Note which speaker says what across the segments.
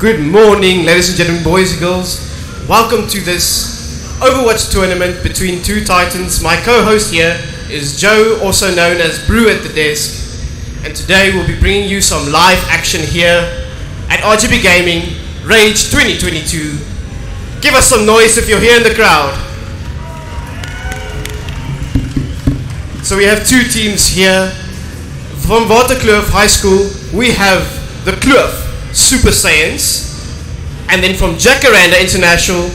Speaker 1: Good morning, ladies and gentlemen, boys and girls. Welcome to this Overwatch tournament between two titans. My co-host here is Joe, also known as Brew at the Desk. And today we'll be bringing you some live action here at RGB Gaming, rAge 2022. Give us some noise if you're here in the crowd. So we have two teams here. From Waterkloof High School, we have the Kloof Super Saiyans, and then from Jacaranda International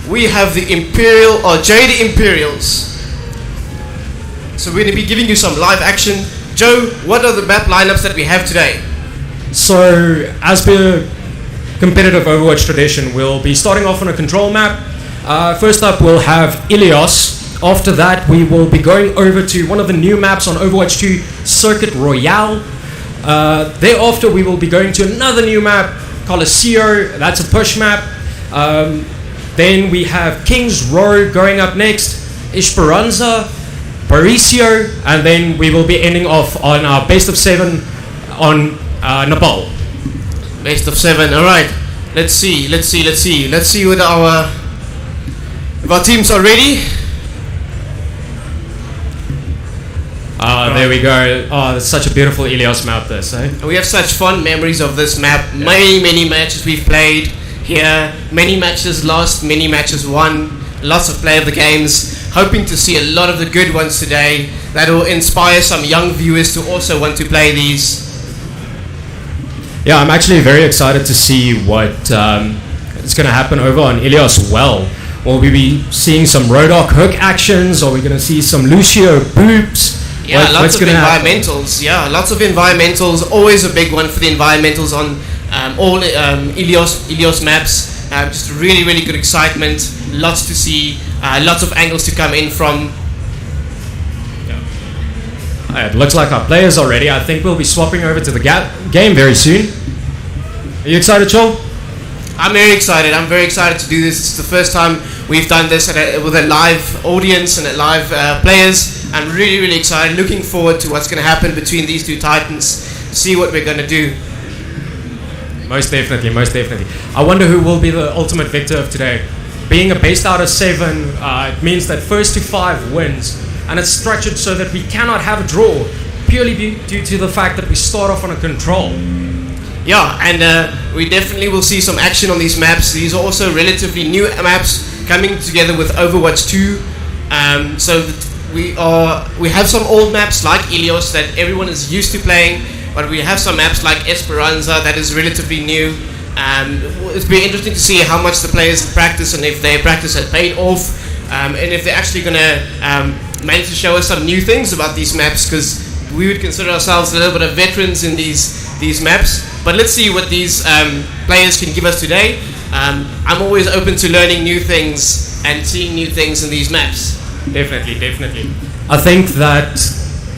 Speaker 1: we have the Imperial or JD Imperials. So we're going to be giving you some live action. Joe, what are the map lineups that we have today?
Speaker 2: So as per competitive Overwatch tradition, we'll be starting off on a control map. First up we'll have Ilios. After that we will be going over to one of the new maps on Overwatch 2, Circuit Royale. Thereafter we will be going to another new map, Colosseo. That's a push map. Then we have King's Row going up next, Esperanza, Paricio, and then we will be ending off on our best of 7 on Nepal.
Speaker 1: Best of 7, alright. Let's see what if our teams are ready.
Speaker 2: There we go. Oh, that's such a beautiful Ilios map this, eh?
Speaker 1: We have such fond memories of this map. Yeah. Many matches we've played here. Many matches lost, many matches won. Lots of play of the games. Hoping to see a lot of the good ones today. That will inspire some young viewers to also want to play these.
Speaker 2: Yeah, I'm actually very excited to see what is going to happen over on Ilios. Well, will we be seeing some Rodok hook actions? Are we going to see some Lucio boops?
Speaker 1: Yeah, lots of environmentals. Yeah, lots of environmentals. Always a big one for the environmentals on all Ilios maps. Just really good excitement. Lots to see. Lots of angles to come in from.
Speaker 2: Yeah. It looks like our players are ready. I think we'll be swapping over to the game very soon. Are you excited, Joel?
Speaker 1: I'm very excited. I'm very excited to do this. It's the first time we've done this with a live audience and live players. I'm really excited. Looking forward to what's going to happen between these two titans. See what we're going to do.
Speaker 2: Most definitely. I wonder who will be the ultimate victor of today. Being a best out of 7, it means that first to 5 wins, and it's structured so that we cannot have a draw, purely due to the fact that we start off on a control.
Speaker 1: Yeah, and we definitely will see some action on these maps. These are also relatively new maps coming together with Overwatch 2. We have some old maps like Ilios that everyone is used to playing, but we have some maps like Esperanza that is relatively new. It's been interesting to see how much the players have practiced and if their practice has paid off, and if they're actually going to manage to show us some new things about these maps, because we would consider ourselves a little bit of veterans in these maps. But let's see what these players can give us today. I'm always open to learning new things and seeing new things in these maps.
Speaker 2: Definitely. I think that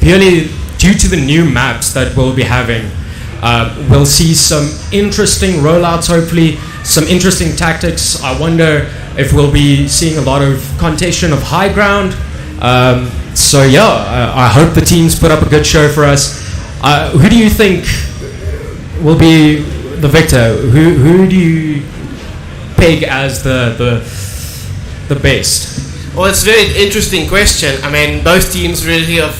Speaker 2: purely due to the new maps that we'll be having, we'll see some interesting rollouts, hopefully, some interesting tactics. I wonder if we'll be seeing a lot of contention of high ground. I hope the teams put up a good show for us. Who do you think will be the victor? Who do you peg as the best?
Speaker 1: Well, it's a very interesting question. I mean, both teams really have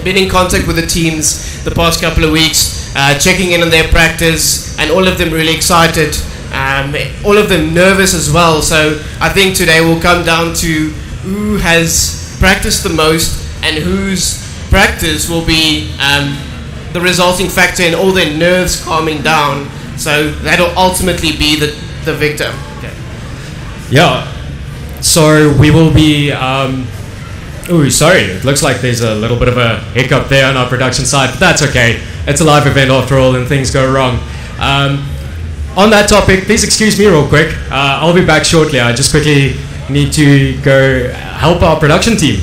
Speaker 1: been in contact with the teams the past couple of weeks, checking in on their practice, and all of them really excited, all of them nervous as well. So I think today will come down to who has practiced the most and whose practice will be the resulting factor in all their nerves calming down. So that'll ultimately be the victor. Okay.
Speaker 2: Yeah. So we will be. It looks like there's a little bit of a hiccup there on our production side, but that's okay. It's a live event after all, and things go wrong. On that topic, please excuse me real quick. I'll be back shortly. I just quickly need to go help our production team.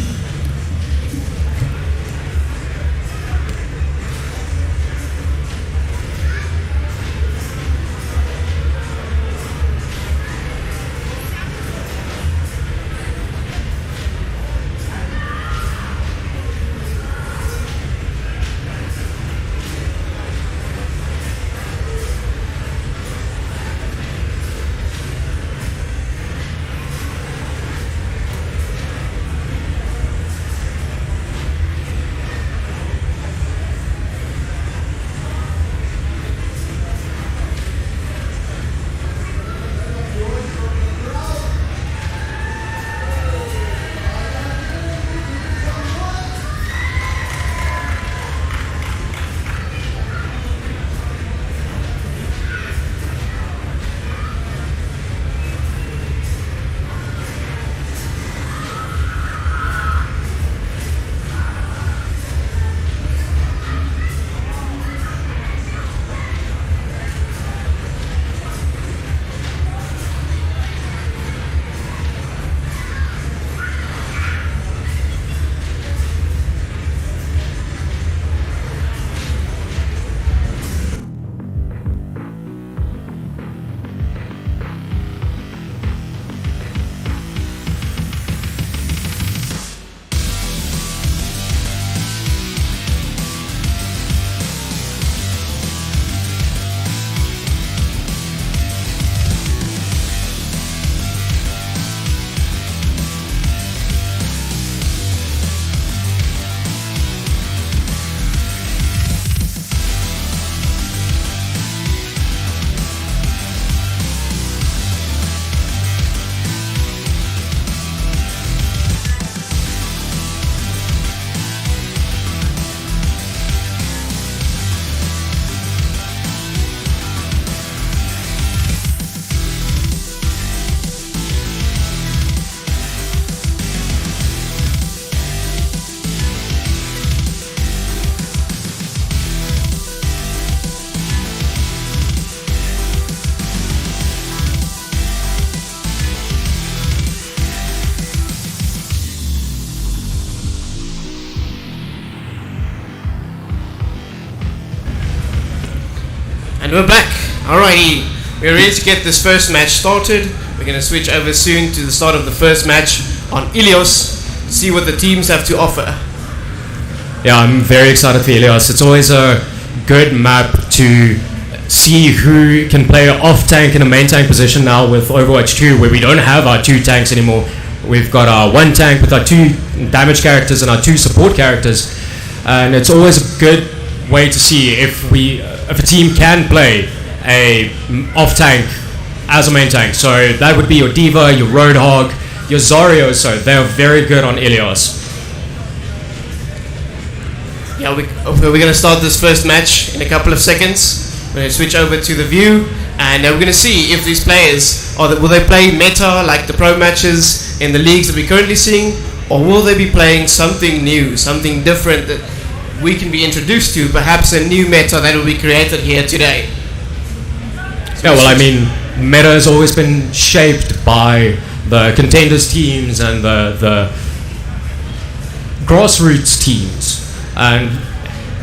Speaker 1: we're back. Alrighty, we're ready to get this first match started. We're going to switch over soon to the start of the first match on Ilios, see what the teams have to offer.
Speaker 2: Yeah, I'm very excited for Ilios. It's always a good map to see who can play off tank in a main tank position now with Overwatch 2, where we don't have our 2 tanks anymore. We've got our 1 tank with our 2 damage characters and our 2 support characters, and it's always a good way to see if a team can play a off tank as a main tank. So that would be your D.Va, your Roadhog, your Zarya. So they're very good on Ilios.
Speaker 1: Yeah, we're going to start this first match in a couple of seconds. We're going to switch over to the view, and we're going to see if these players will they play meta like the pro matches in the leagues that we're currently seeing, or will they be playing something new, something different that we can be introduced to, perhaps a new meta that will be created here today.
Speaker 2: Yeah, well, I mean, meta has always been shaped by the contenders teams and the grassroots teams. And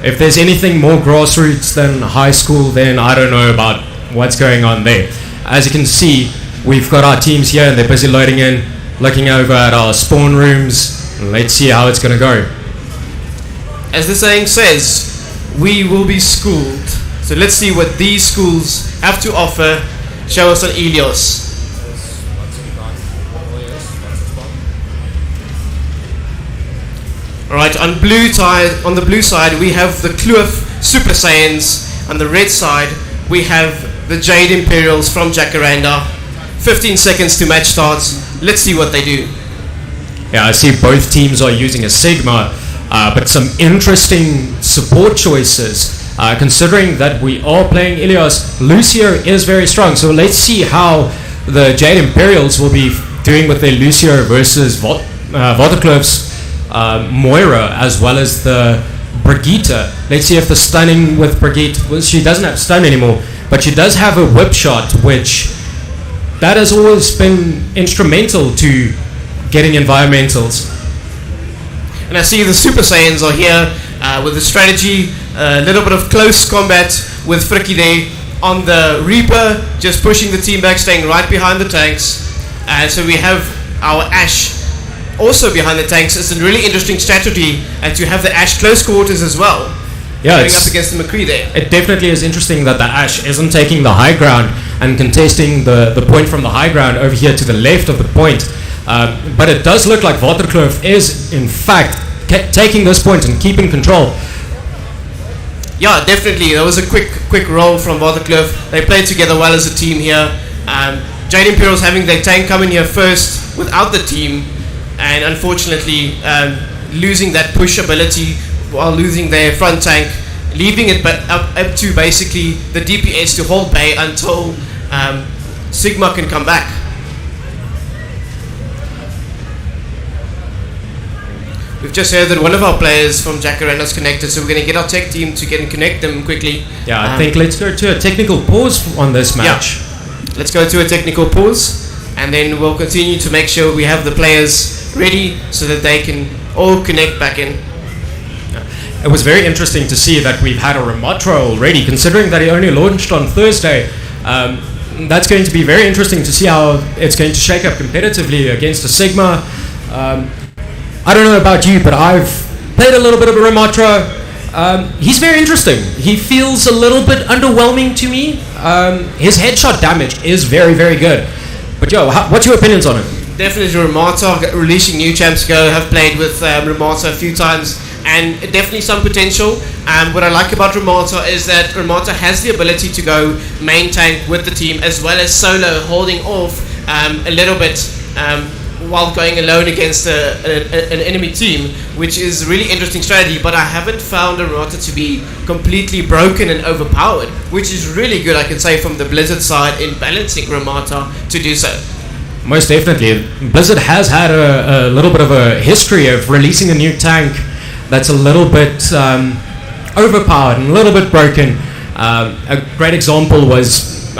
Speaker 2: if there's anything more grassroots than high school, then I don't know about what's going on there. As you can see, we've got our teams here and they're busy loading in, looking over at our spawn rooms. Let's see how it's going to go.
Speaker 1: As the saying says, we will be schooled. So let's see what these schools have to offer. Show us on Ilios. Alright, on the blue side we have the Kloof Super Saiyans. On the red side we have the Jade Imperials from Jacaranda. 15 seconds to match starts. Let's see what they do.
Speaker 2: Yeah, I see both teams are using a Sigma, but some interesting support choices. Considering that we are playing Ilios, Lucio is very strong. So let's see how the Jade Imperials will be doing with their Lucio versus Waterkloof's Moira, as well as the Brigitte. Let's see if the stunning with Brigitte, well, she doesn't have stun anymore, but she does have a whip shot, which that has always been instrumental to getting environmentals.
Speaker 1: And I see the Super Saiyans are here with the strategy, a little bit of close combat with Frikide on the Reaper, just pushing the team back, staying right behind the tanks. So we have our Ashe also behind the tanks. It's a really interesting strategy, and to have the Ashe close quarters as well.
Speaker 2: Yeah,
Speaker 1: going up against the McCree there.
Speaker 2: It definitely is interesting that the Ashe isn't taking the high ground and contesting the point from the high ground over here to the left of the point. But it does look like Waterkloof is, in fact, taking this point and keeping control.
Speaker 1: Yeah, definitely. There was a quick roll from Waterkloof. They played together well as a team here. Jade Imperials having their tank come in here first without the team, and unfortunately losing that push ability while losing their front tank, leaving it up to basically the DPS to hold bay until Sigma can come back. We've just heard that one of our players from Jacaranda is connected, so we're going to get our tech team to get and connect them quickly.
Speaker 2: Yeah, I think let's go to a technical pause on this match.
Speaker 1: Yeah. Let's go to a technical pause, and then we'll continue to make sure we have the players ready so that they can all connect back in.
Speaker 2: It was very interesting to see that we've had a Ramatra already, considering that it only launched on Thursday. That's going to be very interesting to see how it's going to shake up competitively against a Sigma. I don't know about you, but I've played a little bit of a Ramatra. He's very interesting. He feels a little bit underwhelming to me. His headshot damage is very, very good. But yo, what's your opinions on him?
Speaker 1: Definitely Ramatra, releasing new champs ago, have played with Ramatra a few times, and definitely some potential. What I like about Ramatra is that Ramatra has the ability to go main tank with the team, as well as solo, holding off a little bit while going alone against an enemy team, which is a really interesting strategy. But I haven't found Ramatra to be completely broken and overpowered, which is really good, I can say, from the Blizzard side in balancing Ramatra to do so.
Speaker 2: Most definitely. Blizzard has had a little bit of a history of releasing a new tank that's a little bit overpowered and a little bit broken. A great example was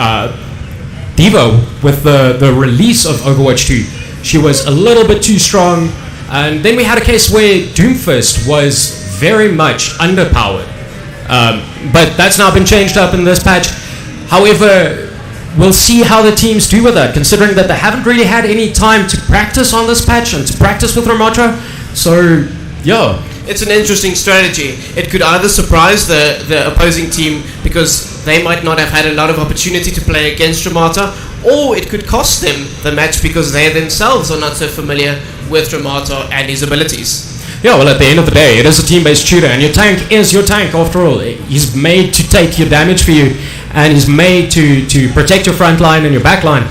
Speaker 2: D.Va with the release of Overwatch 2. She was a little bit too strong, and then we had a case where Doomfist was very much underpowered. But that's now been changed up in this patch. However, we'll see how the teams do with that, considering that they haven't really had any time to practice on this patch and to practice with Ramatra. So, yeah.
Speaker 1: It's an interesting strategy. It could either surprise the opposing team because they might not have had a lot of opportunity to play against Ramata, or it could cost them the match because they themselves are not so familiar with Ramata and his abilities.
Speaker 2: Yeah, well, at the end of the day, it is a team-based shooter, and your tank is your tank after all. He's made to take your damage for you, and he's made to protect your front line and your back line.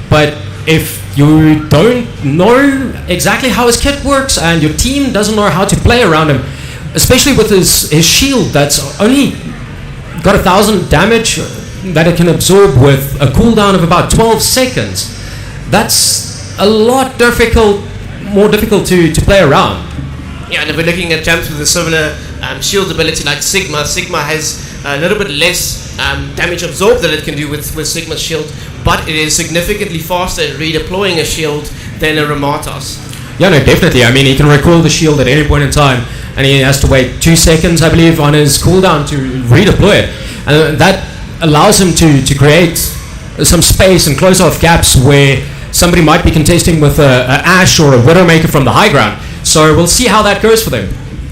Speaker 2: But if you don't know exactly how his kit works, and your team doesn't know how to play around him, especially with his shield that's only got 1,000 damage that it can absorb with a cooldown of about 12 seconds, that's a lot more difficult to play around.
Speaker 1: Yeah, and if we're looking at champs with a similar shield ability like Sigma has a little bit less damage absorbed than it can do with Sigma's shield, but it is significantly faster in redeploying a shield than a Ramata's.
Speaker 2: Yeah, no, definitely. I mean, he can recoil the shield at any point in time, and he has to wait 2 seconds, I believe, on his cooldown to redeploy it. And that allows him to create some space and close off gaps where somebody might be contesting with a Ashe or a Widowmaker from the high ground. So we'll see how that goes for them.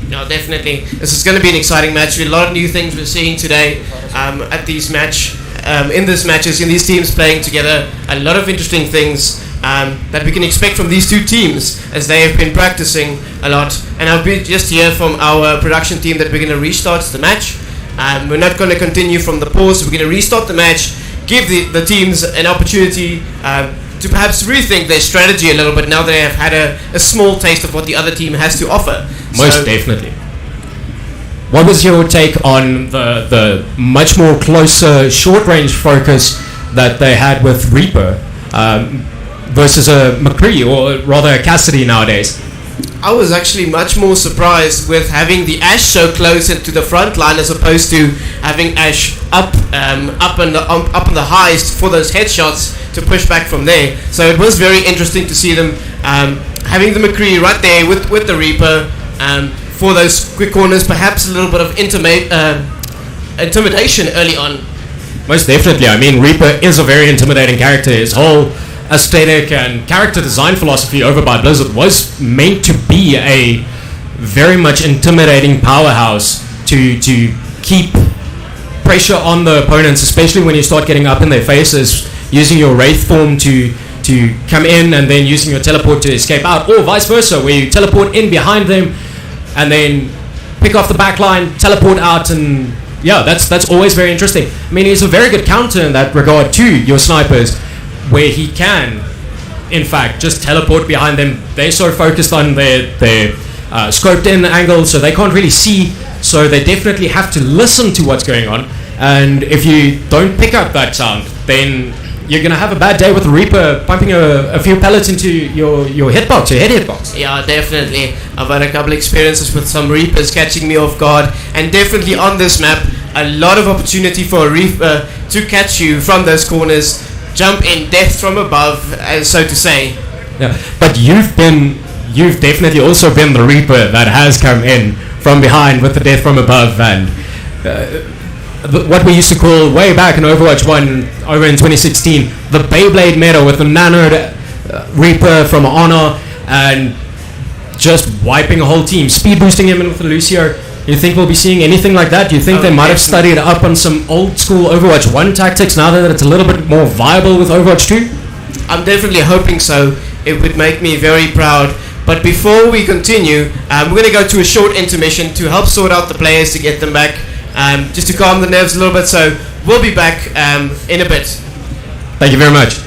Speaker 1: No, definitely. This is going to be an exciting match. A lot of new things we're seeing today at these in these teams playing together. A lot of interesting things that we can expect from these two teams as they have been practicing a lot. And I'll be just hear from our production team that we're going to restart the match. We're not going to continue from the pause. We're going to restart the match, give the teams an opportunity to perhaps rethink their strategy a little bit now they have had a small taste of what the other team has to offer.
Speaker 2: Most definitely. What was your take on the much more closer short-range focus that they had with Reaper versus a McCree, or rather a Cassidy nowadays?
Speaker 1: I was actually much more surprised with having the Ashe so close to the front line as opposed to having Ashe up on the highest for those headshots to push back from there. So it was very interesting to see them having the McCree right there with the Reaper for those quick corners, perhaps a little bit of intimidation early on.
Speaker 2: Most definitely. I mean, Reaper is a very intimidating character. His whole aesthetic and character design philosophy over by Blizzard was meant to be a very much intimidating powerhouse to keep pressure on the opponents, especially when you start getting up in their faces, using your Wraith form to come in and then using your teleport to escape out, or vice versa, where you teleport in behind them and then pick off the back line, teleport out, and yeah, that's always very interesting. I mean, he's a very good counter in that regard to your snipers, where he can, in fact, just teleport behind them. They're so focused on their scoped in angle, so they can't really see, so they definitely have to listen to what's going on. And if you don't pick up that sound, then you're going to have a bad day with the Reaper pumping a few pellets into your hitbox, your head hitbox.
Speaker 1: Yeah, definitely. I've had a couple experiences with some Reapers catching me off guard, and definitely on this map, a lot of opportunity for a Reaper to catch you from those corners, jump in, death from above, so to say.
Speaker 2: Yeah, but you've definitely also been the Reaper that has come in from behind with the death from above, and what we used to call way back in Overwatch 1 over in 2016, the Beyblade meta with the nanoed Reaper from Honor and just wiping a whole team, speed boosting him in with the Lucio. You think we'll be seeing anything like that? Do you think they might have studied up on some old school Overwatch 1 tactics now that it's a little bit more viable with Overwatch 2?
Speaker 1: I'm definitely hoping so. It would make me very proud. But before we continue, we're going to go to a short intermission to help sort out the players to get them back, just to calm the nerves a little bit. So we'll be back in a bit.
Speaker 2: Thank you very much.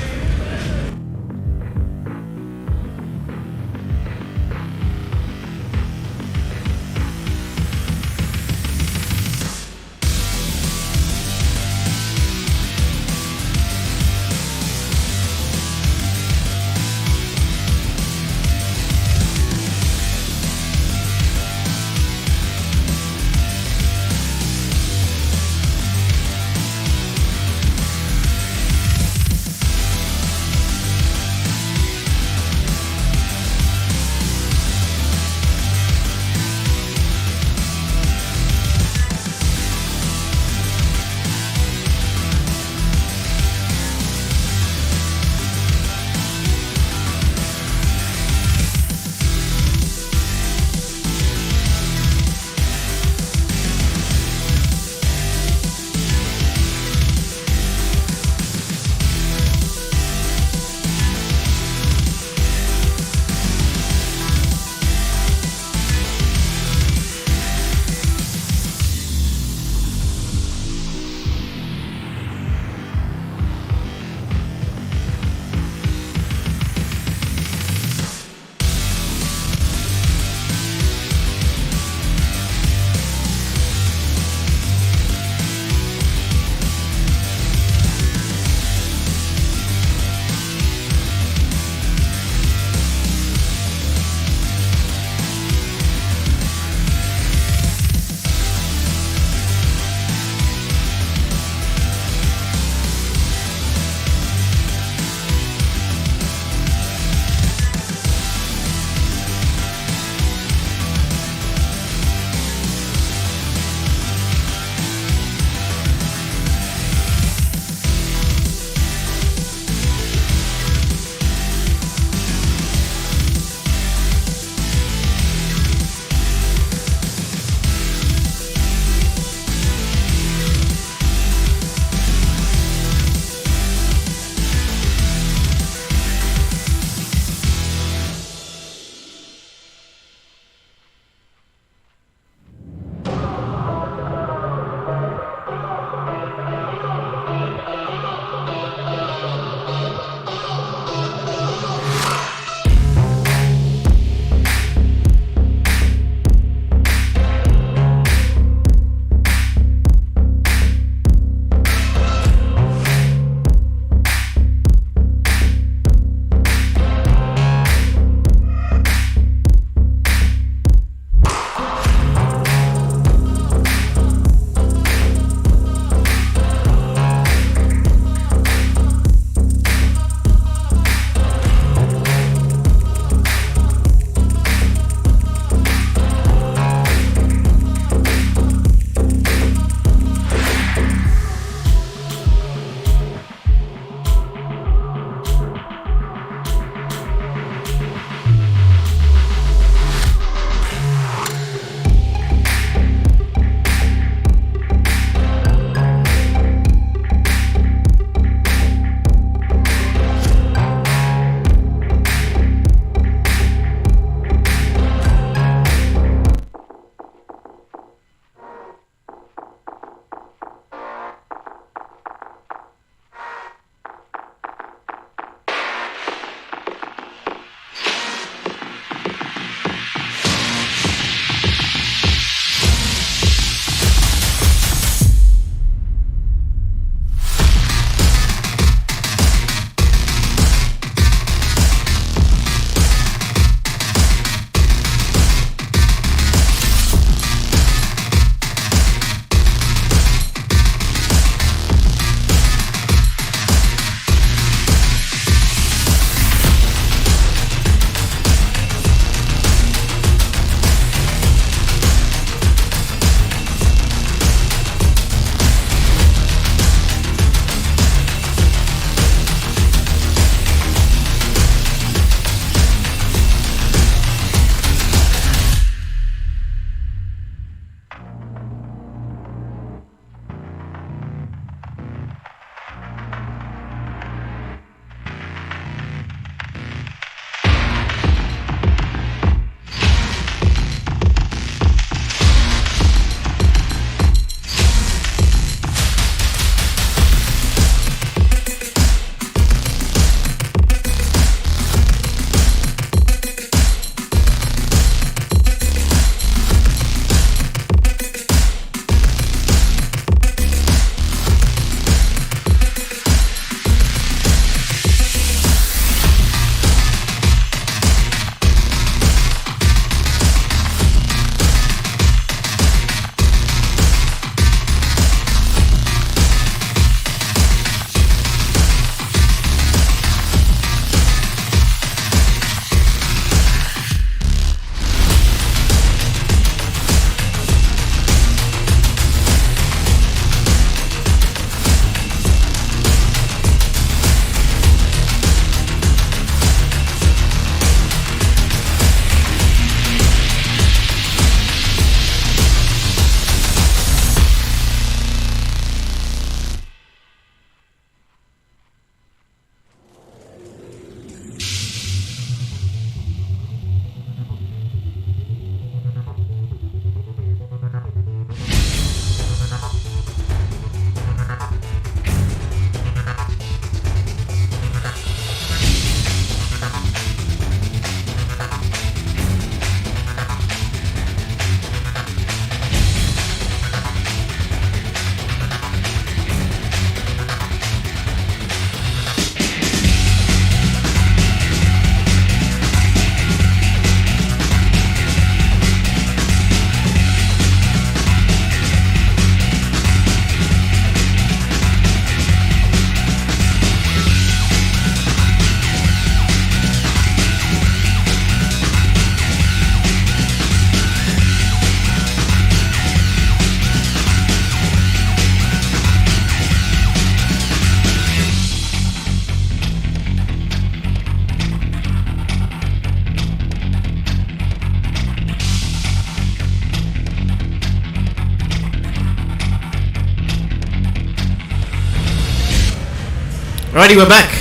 Speaker 1: Alrighty, we're back.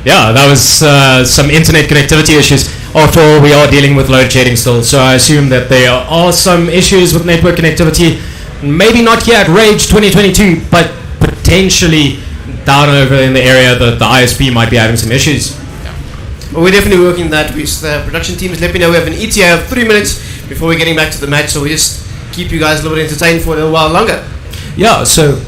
Speaker 2: Yeah, that was some internet connectivity issues. After all, we are dealing with load shedding still, so I assume that there are some issues with network connectivity. Maybe not here at rAge 2022, but potentially down over in the area that the ISP might be having some issues.
Speaker 1: Well, we're definitely working that. The production teams let me know we have an ETA of 3 minutes before we're getting back to the match, so we just keep you guys a little bit entertained for a little while longer.
Speaker 2: Yeah, so,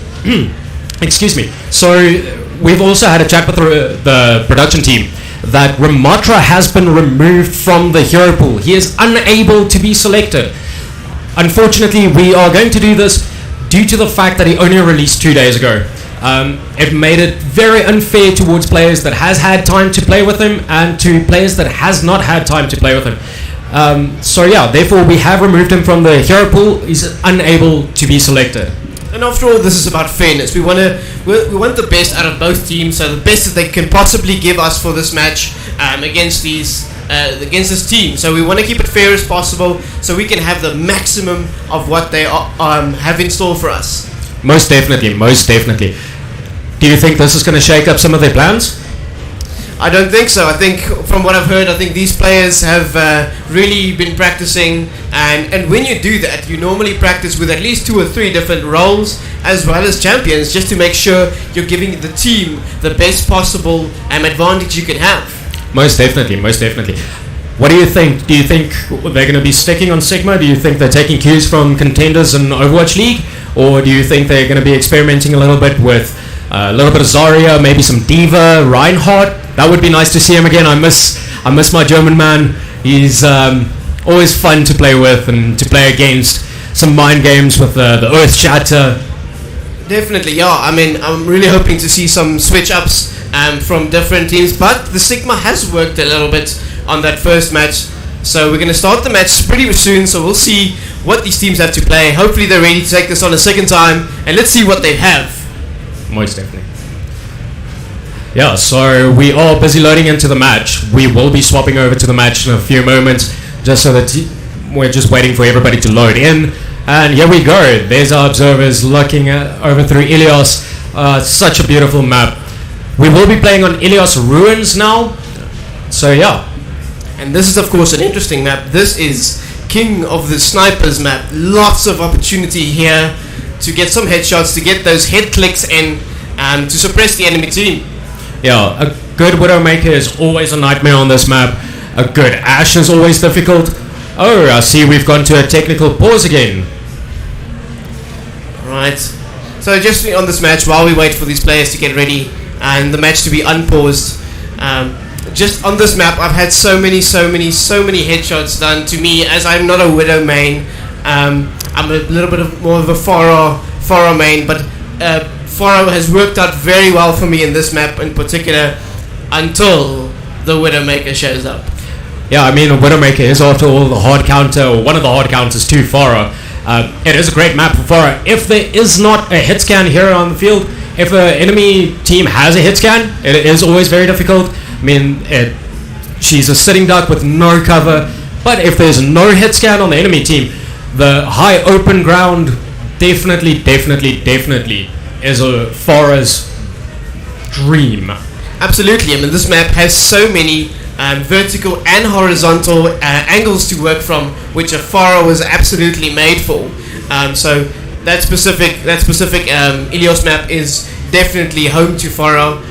Speaker 2: excuse me. So, we've also had a chat with the production team that Ramatra has been removed from the hero pool. He is unable to be selected. Unfortunately, we are going to do this due to the fact that he only released 2 days ago. It made it very unfair towards players that has had time to play with him and to players that has not had time to play with him. So yeah, therefore we have removed him from the hero pool. He's unable to be selected.
Speaker 1: And after all, this is about fairness. We want the best out of both teams, so the best that they can possibly give us for this match against this team. So we want to keep it fair as possible, so we can have the maximum of what they have in store for us.
Speaker 2: Most definitely, most definitely. Do you think this is going to shake up some of their plans?
Speaker 1: I don't think so. I think from what I've heard, I think these players have really been practicing, and when you do that, you normally practice with at least 2 or 3 different roles as well as champions, just to make sure you're giving the team the best possible advantage you can have.
Speaker 2: Most definitely, most definitely. What do you think? Do you think they're going to be sticking on Sigma? Do you think they're taking cues from contenders in Overwatch League? Or do you think they're going to be experimenting a little bit with a little bit of Zarya, maybe some Diva, Reinhardt? That would be nice to see him again. I miss my German man. He's always fun to play with and to play against. Some mind games with the Earth Shatter.
Speaker 1: Definitely, yeah. I mean, I'm really hoping to see some switch-ups from different teams, but the Sigma has worked a little bit on that first match. So we're going to start the match pretty soon, so we'll see what these teams have to play. Hopefully they're ready to take this on a second time, and let's see what they have.
Speaker 2: Most definitely. Yeah, so we are busy loading into the match. We will be swapping over to the match in a few moments, just so that we're just waiting for everybody to load in. And here we go. There's our observers looking over through Ilios. Such a beautiful map. We will be playing on Ilios Ruins now. So yeah.
Speaker 1: And this is of course an interesting map. This is King of the Snipers map. Lots of opportunity here to get some headshots, to get those head clicks and to suppress the enemy team.
Speaker 2: Yeah, a good Widowmaker is always a nightmare on this map. A good Ashe is always difficult. Oh, I see we've gone to a technical pause again.
Speaker 1: Right. So just on this match, while we wait for these players to get ready and the match to be unpaused, just on this map, I've had so many headshots done to me, as I'm not a Widow main. I'm a little bit more of a Pharah main, but Pharah has worked out very well for me in this map in particular, until the Widowmaker shows up.
Speaker 2: Yeah, I mean, a Widowmaker is after all the hard counter, or one of the hard counters to Pharah. It is a great map for Pharah. If there is not a hit scan here on the field, if an enemy team has a hit scan, it is always very difficult. I mean, she's a sitting duck with no cover, but if there's no hit scan on the enemy team, the high open ground definitely is a Pharah's dream.
Speaker 1: Absolutely. I mean, this map has so many vertical and horizontal angles to work from, which a Pharah was absolutely made for. So that specific Ilios map is definitely home to Pharah.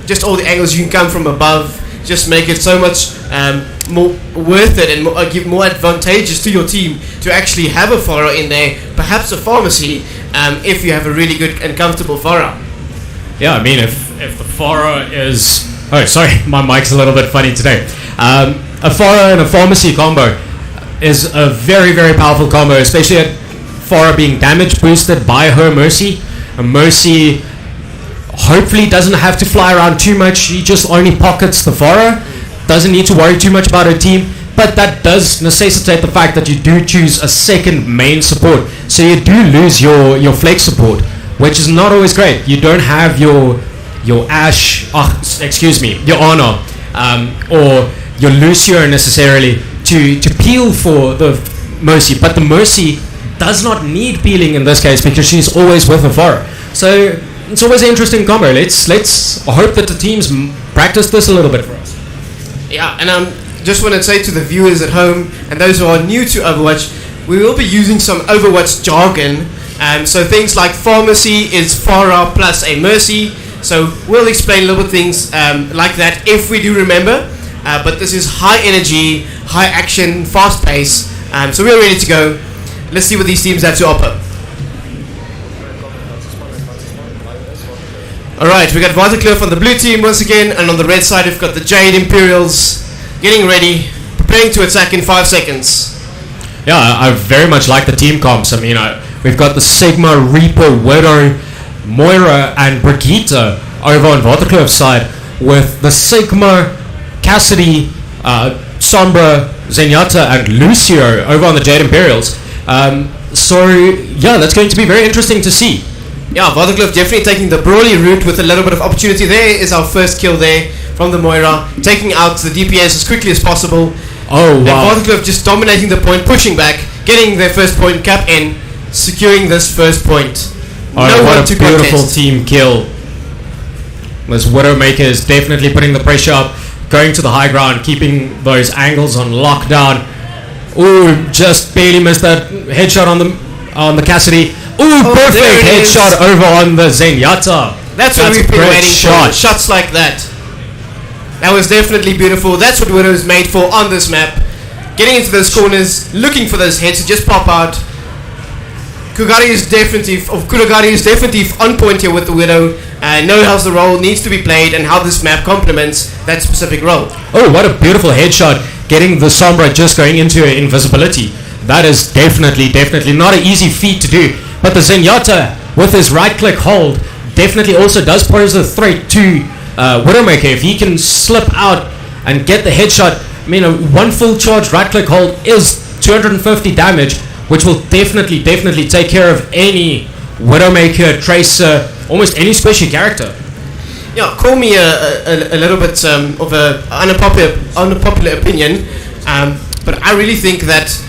Speaker 1: Just all the angles you can come from above just make it so much more worth it and give more advantageous to your team to actually have a Pharah in there, perhaps a pharmacy, if you have a really good and comfortable Pharah.
Speaker 2: Yeah, I mean, if the Pharah is... Oh, sorry, my mic's a little bit funny today. A Pharah and a pharmacy combo is a very, very powerful combo, especially at Pharah being damage boosted by her Mercy. A Mercy hopefully doesn't have to fly around too much. She just only pockets the Pharah. Doesn't need to worry too much about her team. But that does necessitate the fact that you do choose a second main support. So you do lose your flex support, which is not always great. You don't have your Ashe, your Ana, or your Lucio necessarily to peel for the Mercy. But the Mercy does not need peeling in this case because she's always with a Pharah. So it's always an interesting combo. Let's hope that the teams practice this a little bit for us.
Speaker 1: Yeah, and just want to say to the viewers at home and those who are new to Overwatch, we will be using some Overwatch jargon. So things like pharmacy is Pharah plus a Mercy. So we'll explain little things like that if we do remember. But this is high energy, high action, fast pace. So we're ready to go. Let's see what these teams have to offer. Alright, we got Waterkloof on the blue team once again, and on the red side we've got the Jade Imperials getting ready, preparing to attack in 5 seconds.
Speaker 2: Yeah, I very much like the team comps. I mean, we've got the Sigma, Reaper, Widow, Moira, and Brigitte over on Waterkloof's side, with the Sigma, Cassidy, Sombra, Zenyatta, and Lucio over on the Jade Imperials. So, yeah, that's going to be very interesting to see.
Speaker 1: Yeah, Waterkloof definitely taking the Brawly route with a little bit of opportunity. There is our first kill there from the Moira, taking out the DPS as quickly as possible.
Speaker 2: Oh, wow.
Speaker 1: And Waterkloof just dominating the point, pushing back, getting their first point, cap in, securing this first point.
Speaker 2: Oh, what a beautiful team kill. This Widowmaker is definitely putting the pressure up, going to the high ground, keeping those angles on lockdown. Ooh, just barely missed that headshot on the Cassidy. Ooh, perfect headshot over on the Zenyatta.
Speaker 1: That's what we've been waiting for. Shots like that. That was definitely beautiful. That's what Widow is made for on this map. Getting into those corners, looking for those heads to just pop out. Kurugari is definitely on point here with the Widow. Knows how the role needs to be played and how this map complements that specific role.
Speaker 2: Oh, what a beautiful headshot. Getting the Sombra just going into invisibility. That is definitely not an easy feat to do. But the Zenyatta, with his right-click hold, definitely also does pose a threat to Widowmaker. If he can slip out and get the headshot, I mean, one full charge right-click hold is 250 damage, which will definitely take care of any Widowmaker, Tracer, almost any squishy character.
Speaker 1: Yeah, call me a little bit of an unpopular opinion, but I really think that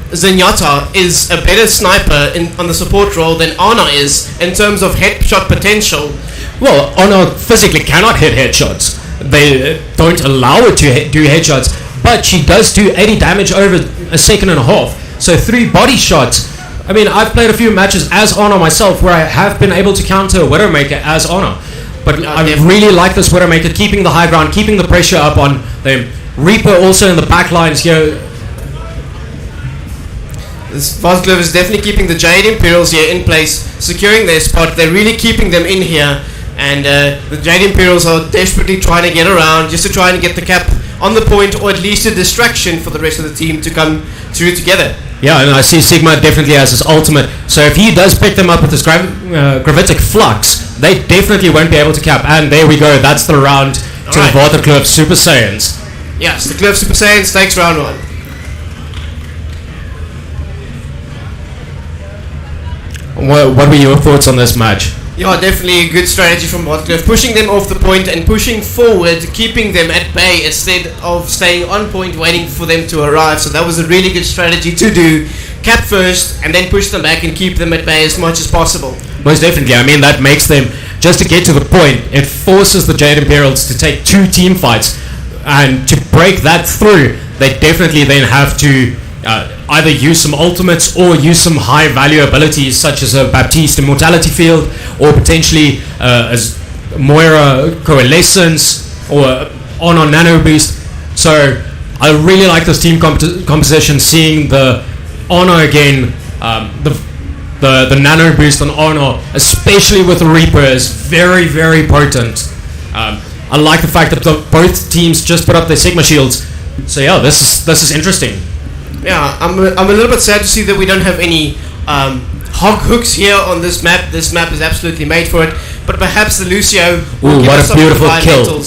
Speaker 1: Zenyatta is a better sniper on the support role than Ana is in terms of headshot potential.
Speaker 2: Well, Ana physically cannot hit headshots. They don't allow her to do headshots, but she does do 80 damage over a second and a half. So 3 body shots. I mean, I've played a few matches as Ana myself where I have been able to counter Widowmaker as Ana. But I really like this Widowmaker, keeping the high ground, keeping the pressure up on them. Reaper also in the back lines here.
Speaker 1: This Waterkloof is definitely keeping the Jade Imperials here in place, securing their spot. They're really keeping them in here. And the Jade Imperials are desperately trying to get around just to try and get the cap on the point, or at least a distraction for the rest of the team to come through together.
Speaker 2: Yeah, and I see Sigma definitely has his ultimate. So if he does pick them up with his gravitic flux, they definitely won't be able to cap. And there we go. That's the round to the Waterkloof Super Saiyans.
Speaker 1: Yes, the Kloof Super Saiyans takes round 1.
Speaker 2: What were your thoughts on this match?
Speaker 1: Yeah, definitely a good strategy from Waterkloof, pushing them off the point and pushing forward, keeping them at bay instead of staying on point waiting for them to arrive. So that was a really good strategy to do. Cap first and then push them back and keep them at bay as much as possible.
Speaker 2: Most definitely. I mean, that makes them, just to get to the point, it forces the Jade Imperials to take 2 team fights, and to break that through, they definitely then have to either use some ultimates or use some high value abilities such as a Baptiste Immortality Field, or potentially as Moira Coalescence or on Nano Boost. So I really like this team composition, seeing the Honor again, the Nano Boost on Honor, especially with the Reaper, is very, very potent. I like the fact that both teams just put up their Sigma shields. So yeah, this is interesting.
Speaker 1: Yeah, I'm a little bit sad to see that we don't have any hog hooks here on this map. This map is absolutely made for it. But perhaps the Lucio will give us some
Speaker 2: beautiful kill.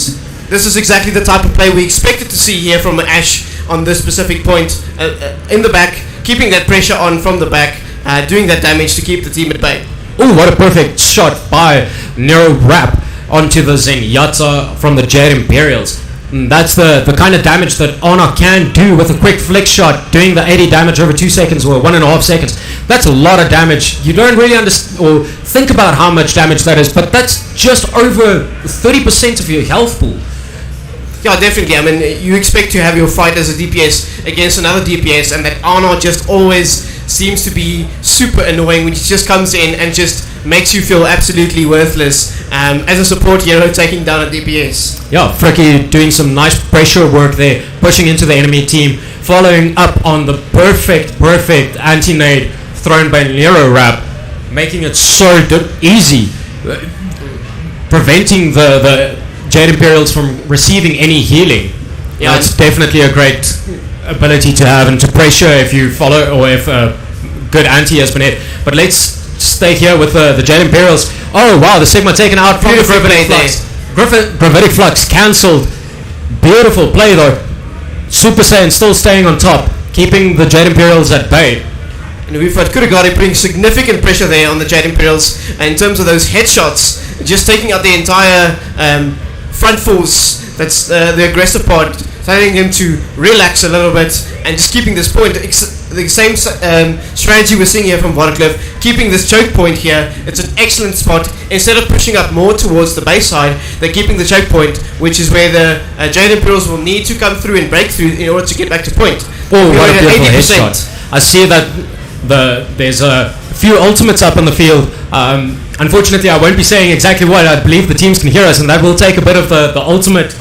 Speaker 1: This is exactly the type of play we expected to see here from Ash on this specific point in the back, keeping that pressure on from the back, doing that damage to keep the team at bay.
Speaker 2: Ooh, what a perfect shot by Nero Rap onto the Zenyatta from the Jade Imperials. That's the kind of damage that Arnok can do with a quick flick shot, doing the 80 damage over 2 seconds or 1.5 seconds. That's a lot of damage. You don't really understand or think about how much damage that is, but that's just over 30% of your health pool.
Speaker 1: Yeah, definitely. I mean, you expect to have your fight as a DPS against another DPS, and that Arnor just always seems to be super annoying when he just comes in and just makes you feel absolutely worthless as a support hero taking down a DPS.
Speaker 2: Yeah, Fricky doing some nice pressure work there, pushing into the enemy team, following up on the perfect anti-nade thrown by Nero Rap, making it so easy, preventing the Jade Imperials from receiving any healing. Yeah, it's definitely a great ability to have and to pressure if you follow or if a good anti has been hit. But let's stay here with the Jade Imperials. Oh wow, the Sigma taken out from the Gravitic Flux. Gravitic Flux cancelled. Beautiful play though. Super Saiyan still staying on top, keeping the Jade Imperials at bay.
Speaker 1: And we've got Kuragari putting significant pressure there on the Jade Imperials in terms of those headshots, just taking out the entire front force. That's the aggressive part, telling him to relax a little bit and just keeping this point. The same strategy we're seeing here from Watercliff, keeping this choke point here. It's an excellent spot. Instead of pushing up more towards the base side, they're keeping the choke point, which is where the Jade Imperials will need to come through and break through in order to get back to point.
Speaker 2: Oh, what a beautiful headshot. I see that there's a few ultimates up on the field. Unfortunately, I won't be saying exactly what. I believe the teams can hear us, and that will take a bit of the ultimate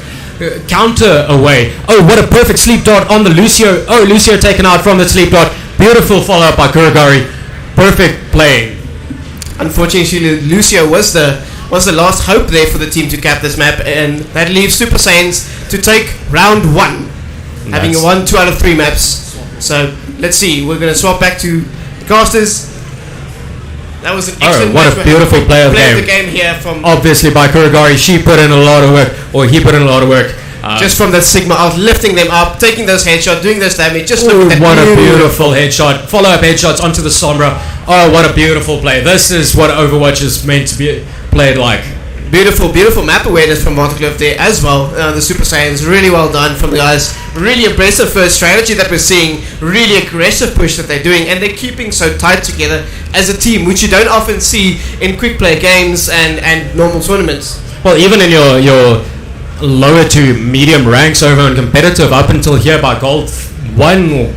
Speaker 2: counter away. Oh, what a perfect sleep dart on the Lucio. Oh, Lucio taken out from the sleep dart. Beautiful follow-up by Kuragari. Perfect play.
Speaker 1: Unfortunately, Lucio was the last hope there for the team to cap this map, and that leaves Super Saiyans to take round 1, having won 2 out of 3 maps. So let's see. We're going to swap back to the casters. That was an excellent
Speaker 2: what a beautiful play of
Speaker 1: the game here from
Speaker 2: obviously by Kuragari. She put in a lot of work, or he put in a lot of work.
Speaker 1: Just from that Sigma out, lifting them up, taking those headshots, doing those damage. Just look at that.
Speaker 2: What a beautiful headshot. Follow-up headshots onto the Sombra. Oh, what a beautiful play. This is what Overwatch is meant to be played like.
Speaker 1: Beautiful map awareness from Watercliff there as well. The Super Saiyans, really well done from the guys. Really impressive first strategy that we're seeing. Really aggressive push that they're doing, and they're keeping so tight together as a team, which you don't often see in quick play games and normal tournaments.
Speaker 2: Well, even in your lower to medium ranks over in competitive up until here by Gold 1,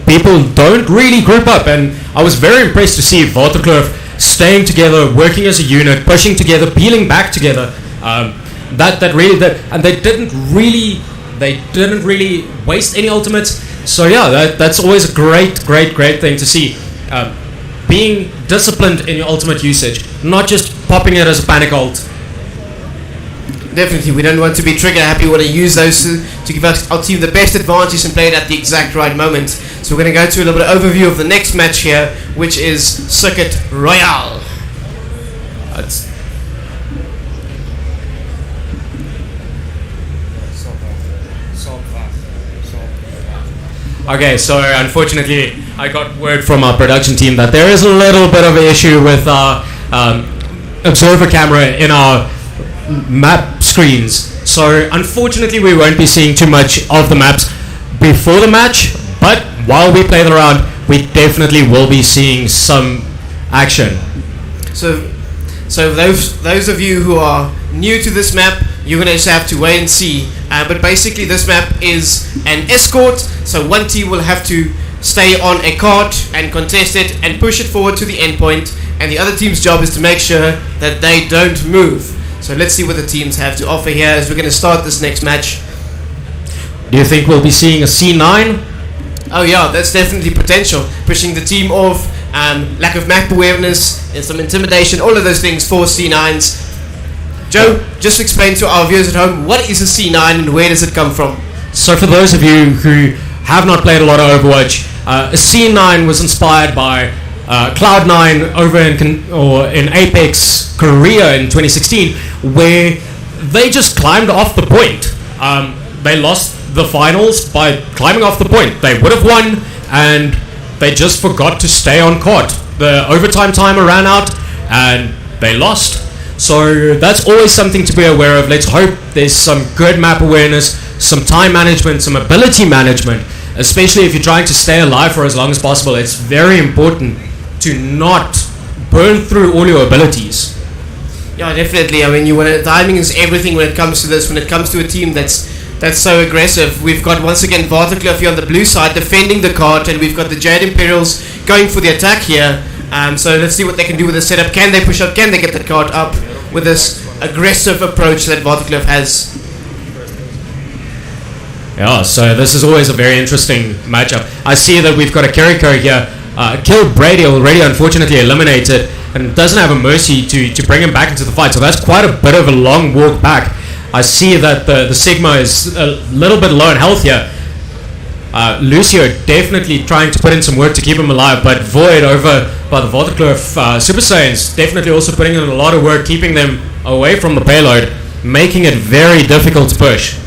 Speaker 2: people don't really group up, and I was very impressed to see Watercliff staying together, working as a unit, pushing together, peeling back together. And they didn't really waste any ultimates. So yeah, that's always a great thing to see. Being disciplined in your ultimate usage, not just popping it as a panic ult.
Speaker 1: Definitely, we don't want to be trigger happy. We want to use those to give our team the best advantage and play it at the exact right moment. So we're going to go to a little bit of overview of the next match here, which is Circuit Royale.
Speaker 2: Okay, so unfortunately, I got word from our production team that there is a little bit of an issue with our observer camera in our map screens. So unfortunately, we won't be seeing too much of the maps before the match, but while we play the round, we definitely will be seeing some action.
Speaker 1: So those of you who are new to this map, you're going to just have to wait and see. But basically, this map is an escort, so one team will have to stay on a cart and contest it and push it forward to the endpoint, and the other team's job is to make sure that they don't move. So let's see what the teams have to offer here as we're going to start this next match.
Speaker 2: Do you think we'll be seeing a C9?
Speaker 1: Oh yeah, that's definitely potential. Pushing the team off, lack of map awareness, and some intimidation, all of those things for C9s. Joe, just explain to our viewers at home, what is a C9 and where does it come from?
Speaker 2: So for those of you who have not played a lot of Overwatch, a C9 was inspired by Cloud9 over in Apex Korea in 2016, where they just climbed off the point. They lost the finals by climbing off the point. They would have won, and they just forgot to stay on court. The overtime timer ran out, and they lost. So that's always something to be aware of. Let's hope there's some good map awareness, some time management, some ability management, especially if you're trying to stay alive for as long as possible. It's very important to not burn through all your abilities.
Speaker 1: Yeah, definitely. I mean, timing is everything when it comes to this. When it comes to a team that's so aggressive, we've got once again Vartacliffe here on the blue side defending the cart, and we've got the Jade Imperials going for the attack here. So let's see what they can do with the setup. Can they push up? Can they get the cart up with this aggressive approach that Vartacliffe has?
Speaker 2: Yeah, so this is always a very interesting matchup. I see that we've got a Kiriko here. Killed Brady already, unfortunately eliminated, and doesn't have a mercy to bring him back into the fight. So that's quite a bit of a long walk back. I see that the Sigma is a little bit low in health here. Lucio definitely trying to put in some work to keep him alive, but Void over by the Vartacliffe Super Saiyans definitely also putting in a lot of work, keeping them away from the payload, making it very difficult to push.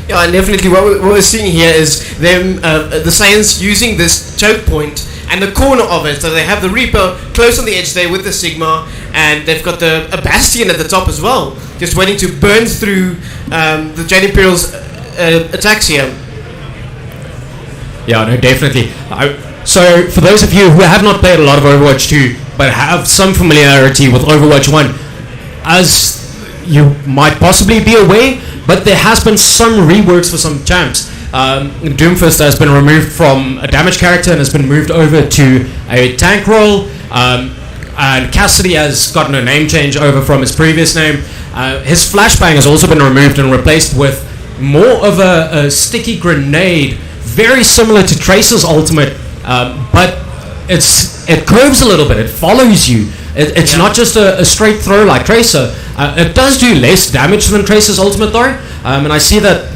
Speaker 1: Yeah, and definitely what we're seeing here is them, the Saiyans using this choke point and the corner of it. So they have the Reaper close on the edge there with the Sigma, and they've got a Bastion at the top as well, just waiting to burn through the Jade Imperial's attacks here.
Speaker 2: Yeah, no, definitely. So for those of you who have not played a lot of Overwatch 2, but have some familiarity with Overwatch 1, as you might possibly be aware, but there has been some reworks for some champs. Doomfist has been removed from a damage character and has been moved over to a tank role, and Cassidy has gotten a name change over from his previous name. His flashbang has also been removed and replaced with more of a sticky grenade, very similar to Tracer's ultimate, but it curves a little bit, it follows you. It's not just a straight throw like Tracer. It does do less damage than Tracer's ultimate though, and I see that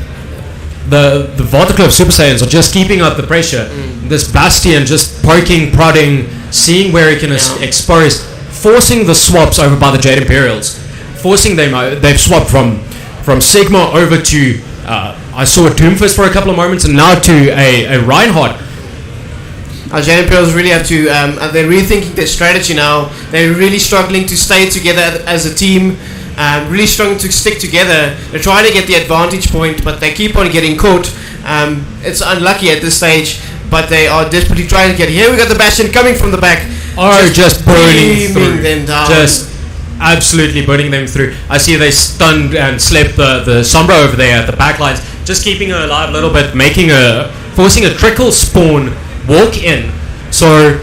Speaker 2: the Vartacliffe Super Saiyans are just keeping up the pressure. This Bastion just poking, prodding, seeing where he can expose, forcing the swaps over by the Jade Imperials, forcing them. They've swapped from Sigma over to I saw a Doomfist for a couple of moments, and now to a Reinhardt.
Speaker 1: Our Jade Imperials really have to, they're rethinking their strategy now. They're really struggling to stay together as a team, really struggling to stick together. They're trying to get the advantage point, but they keep on getting caught. It's unlucky at this stage, but they are desperately trying to get here. We got the Bastion coming from the back.
Speaker 2: Just burning through.
Speaker 1: Them down.
Speaker 2: Just absolutely burning them through. I see they stunned and slept the Sombra over there at the back lines, just keeping her alive a little bit, forcing a trickle spawn walk in, so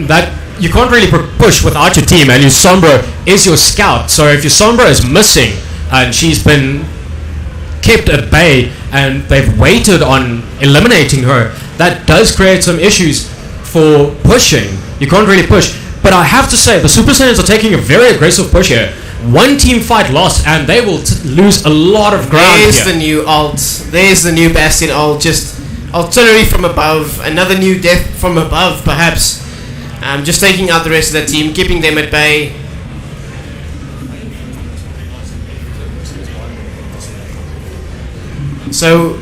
Speaker 2: that you can't really push without your team, and your Sombra is your scout. So if your Sombra is missing and she's been kept at bay and they've waited on eliminating her, that does create some issues for pushing. You can't really push. But I have to say, the Super Saiyans are taking a very aggressive push here. One team fight lost, and they will lose a lot of ground.
Speaker 1: There's the new ult. There's the new Bastion ult. Just artillery from above. Another new death from above, perhaps. Just taking out the rest of the team, keeping them at bay. So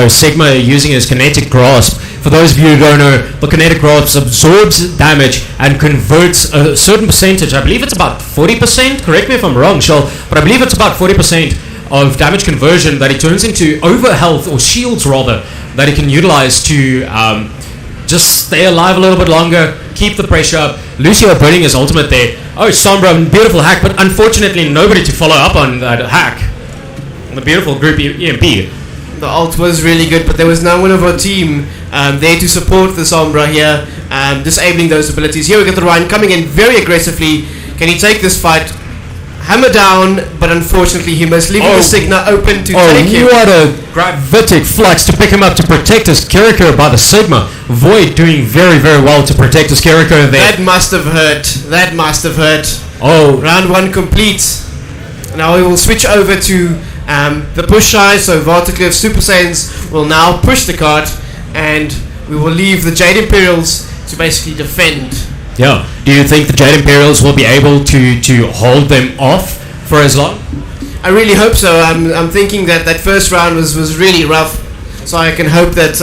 Speaker 2: Sigma using his kinetic grasp. For those of you who don't know, the kinetic grasp absorbs damage and converts a certain percentage. I believe it's about 40%. Correct me if I'm wrong, Shell, but I believe it's about 40% of damage conversion that he turns into over health, or shields rather, that he can utilize to just stay alive a little bit longer, keep the pressure up. Lucio burning his ultimate there. Oh, Sombra, beautiful hack, but unfortunately nobody to follow up on that hack. The beautiful group EMP.
Speaker 1: The ult was really good, but there was no one of our team there to support the Sombra here, disabling those abilities. Here we get the Ryan coming in very aggressively. Can he take this fight? Hammer down, but unfortunately he must leave the Sigma open to take him.
Speaker 2: What a gravitic flux to pick him up to protect his Kiriko by the Sigma. Void doing very, very well to protect his Kiriko there.
Speaker 1: That must have hurt. That must have hurt. Round one complete. Now we will switch over to the push side. So Vartacliffe Super Saiyans will now push the cart, and we will leave the Jade Imperials to basically defend.
Speaker 2: Yeah. Do you think the Jade Imperials will be able to hold them off for as long?
Speaker 1: I really hope so. I'm thinking that first round was really rough, so I can hope that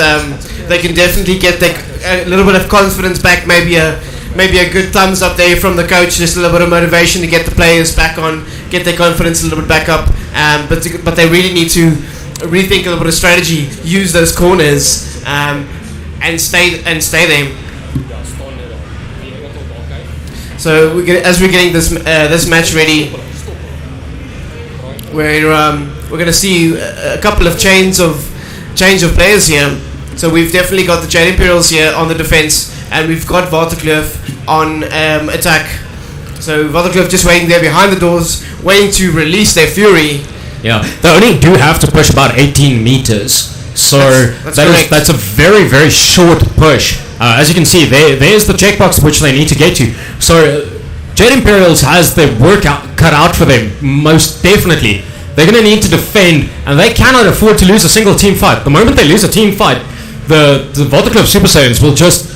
Speaker 1: they can definitely get a little bit of confidence back, maybe a maybe a good thumbs up there from the coach, just a little bit of motivation to get the players back on, get their confidence a little bit back up. But they really need to rethink a little bit of strategy, use those corners, and stay there. So as we're getting this match ready, we're going to see a couple of change of players here. So we've definitely got the Jade Imperials here on the defense, and we've got Waterkloof on attack. So Waterkloof just waiting there behind the doors, waiting to release their fury.
Speaker 2: Yeah, they only do have to push about 18 meters. So that's a very, very short push. As you can see, there's the checkbox which they need to get to. So Jade Imperials has their work cut out for them, most definitely. They're going to need to defend, and they cannot afford to lose a single team fight. The moment they lose a team fight, the Waterkloof Super Saiyans will just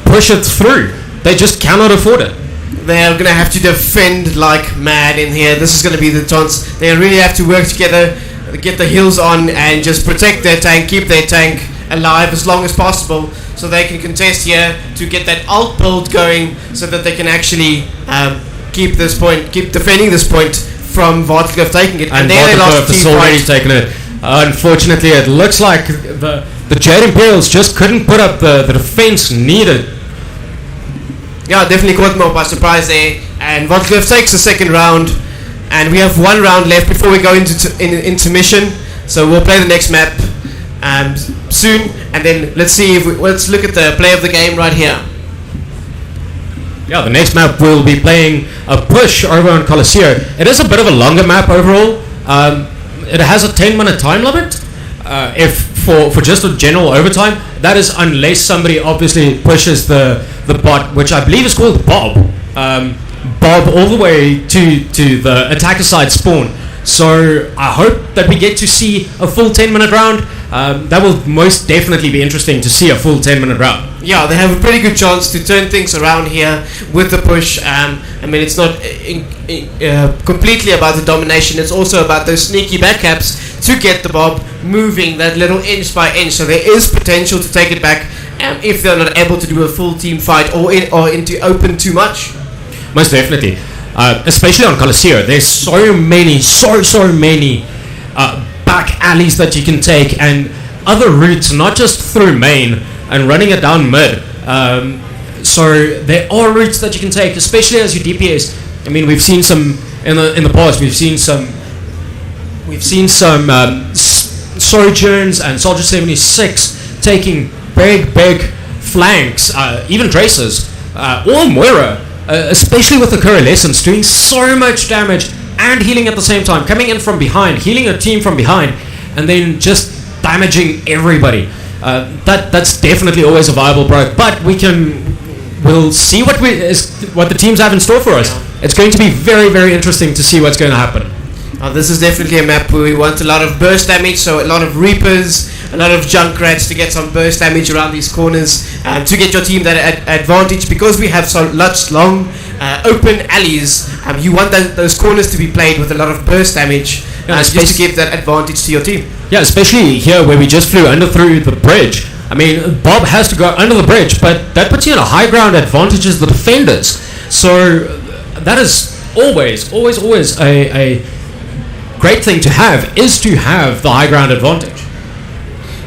Speaker 2: push it through. They just cannot afford it.
Speaker 1: They're going to have to defend like mad in here. This is going to be the chance. They really have to work together, get the heals on, and just protect their tank, keep their tank alive as long as possible, so they can contest here to get that ult build going, so that they can actually keep defending this point from Waterkloof taking it.
Speaker 2: And Waterkloof has already taken it. Unfortunately, it looks like the Jade Imperials just couldn't put up the defense needed.
Speaker 1: Yeah, definitely caught them by surprise there. And Waterkloof takes the second round, and we have one round left before we go into intermission. So we'll play the next map soon, and then let's look at the play of the game right here.
Speaker 2: Yeah, the next map we'll be playing a push over on Coliseum. It is a bit of a longer map overall. It has a 10-minute time limit. If for just a general overtime, that is unless somebody obviously pushes the bot, which I believe is called Bob. Bob all the way to the attacker side spawn. So I hope that we get to see a full 10-minute round. That will most definitely be interesting to see a full 10-minute round.
Speaker 1: Yeah, they have a pretty good chance to turn things around here with the push. I mean, it's not completely about the domination. It's also about those sneaky backcaps to get the Bob moving that little inch by inch. So there is potential to take it back if they're not able to do a full team fight or into open too much.
Speaker 2: Most definitely. Especially on Coliseum, there's so many back alleys that you can take, and other routes, not just through main and running it down mid. So there are routes that you can take, especially as your DPS. I mean, we've seen some in the past. We've seen some Sojourns and Soldier 76 taking big flanks, even Tracers, or Moira. Especially with the Coalescence, doing so much damage and healing at the same time, coming in from behind, healing a team from behind, and then just damaging everybody. That's definitely always a viable product, but we'll see what the teams have in store for us. It's going to be very, very interesting to see what's going to happen.
Speaker 1: This is definitely a map where we want a lot of burst damage, so a lot of Reapers, a lot of Junkrats to get some burst damage around these corners, to get your team that advantage, because we have so much long open alleys. You want those corners to be played with a lot of burst damage, just to give that advantage to your team.
Speaker 2: Yeah, especially here where we just flew through the bridge. I mean, Bob has to go under the bridge, but that puts you in a high ground advantage as the defenders. So that is always a great thing to have, is to have the high ground advantage.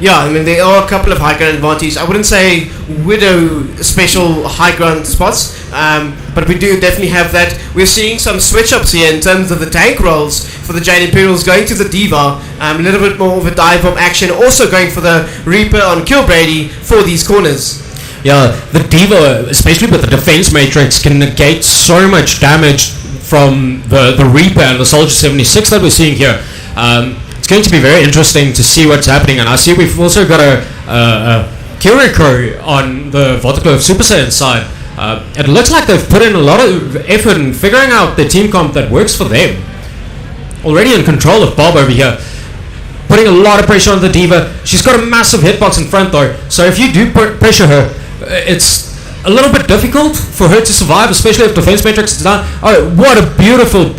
Speaker 1: Yeah, I mean, there are a couple of high ground advantages. I wouldn't say Widow special high ground spots, but we do definitely have that. We're seeing some switch ups here in terms of the tank rolls for the Jade Imperials, going to the Diva, a little bit more of a dive bomb action, also going for the Reaper on Kill Brady for these corners.
Speaker 2: Yeah, the Diva, especially with the defense matrix, can negate so much damage from the Reaper and the Soldier 76 that we're seeing here. It's going to be very interesting to see what's happening, and I see we've also got a Kiriko on the Waterkloof Super Saiyan side. It looks like they've put in a lot of effort in figuring out the team comp that works for them. Already in control of Bob over here, putting a lot of pressure on the Diva. She's got a massive hitbox in front though, so if you do pressure her, it's a little bit difficult for her to survive, especially if defense matrix is down. Oh, what a beautiful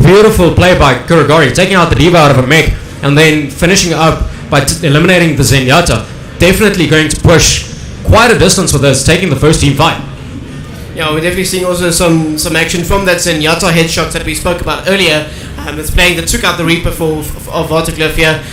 Speaker 2: play by Kurogari, taking out the Diva out of a mech and then finishing up by eliminating the Zenyatta. Definitely going to push quite a distance with us, taking the first team fight.
Speaker 1: Yeah, we're definitely seeing also some action from that Zenyatta headshot that we spoke about earlier. It's playing that took out the Reaper of Waterkloof here.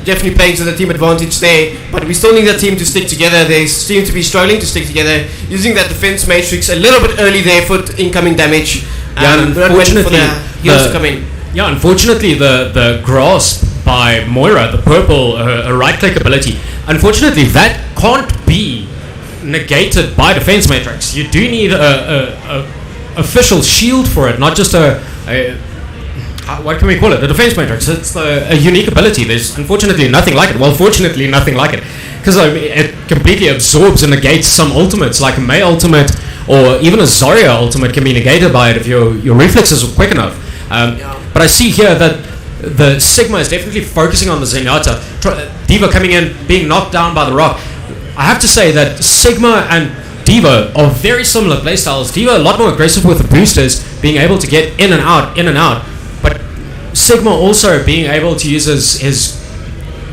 Speaker 1: Definitely playing to the team advantage there, but we still need that team to stick together. They seem to be struggling to stick together, using that defense matrix a little bit early there for incoming damage.
Speaker 2: Unfortunately,
Speaker 1: for the heals to come in.
Speaker 2: Yeah, unfortunately, the grasp by Moira, the purple, her right-click ability, unfortunately, that can't be negated by defense matrix. You do need a official shield for it, not just a what can we call it? The defense matrix. It's a unique ability. There's unfortunately nothing like it. Well, fortunately, nothing like it, because it completely absorbs and negates some ultimates, like a Mei ultimate or even a Zarya ultimate can be negated by it if your reflexes are quick enough. But I see here that the Sigma is definitely focusing on the Zenyatta. D.Va coming in, being knocked down by the rock. I have to say that Sigma and D.Va are very similar playstyles. D.Va a lot more aggressive with the boosters, being able to get in and out. But Sigma also being able to use his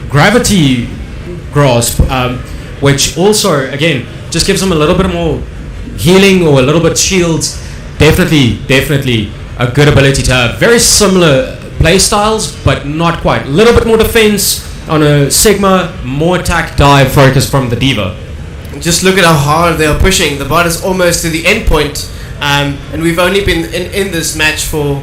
Speaker 2: gravity grasp, which also, again, just gives him a little bit more healing or a little bit shields. Definitely a good ability to have. Very similar playstyles, but not quite. A little bit more defense on a Sigma, more attack dive focus from the D.Va.
Speaker 1: Just look at how hard they are pushing. The bot is almost to the end point, and we've only been in this match for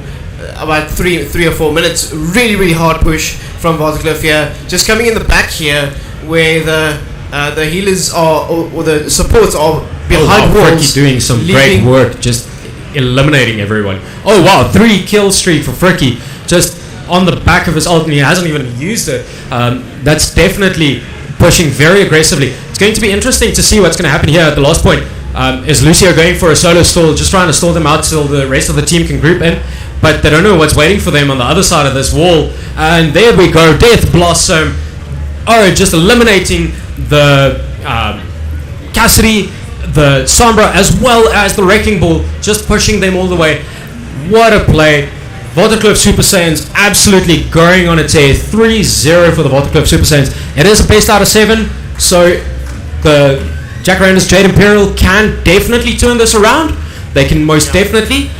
Speaker 1: about three or 4 minutes. Really hard push from Waterkloof here. Just coming in the back here, where the healers are or the supports are behind walls.
Speaker 2: Fricky's doing some great work, just eliminating everyone. Oh wow, 3 kill streak for Fricky, just on the back of his ult, and he hasn't even used it. That's definitely pushing very aggressively. It's going to be interesting to see what's going to happen here at the last point. Is Lucio going for a solo stall, just trying to stall them out till the rest of the team can group in? But they don't know what's waiting for them on the other side of this wall. And there we go, Death Blossom. Oh, just eliminating the Cassidy, the Sombra, as well as the Wrecking Ball, just pushing them all the way. What a play. Waterkloof Super Saiyans absolutely going on a tear. 3-0 for the Waterkloof Super Saiyans. It is a best out of 7, so the Jacaranda's Jade Imperial can definitely turn this around. They can most definitely,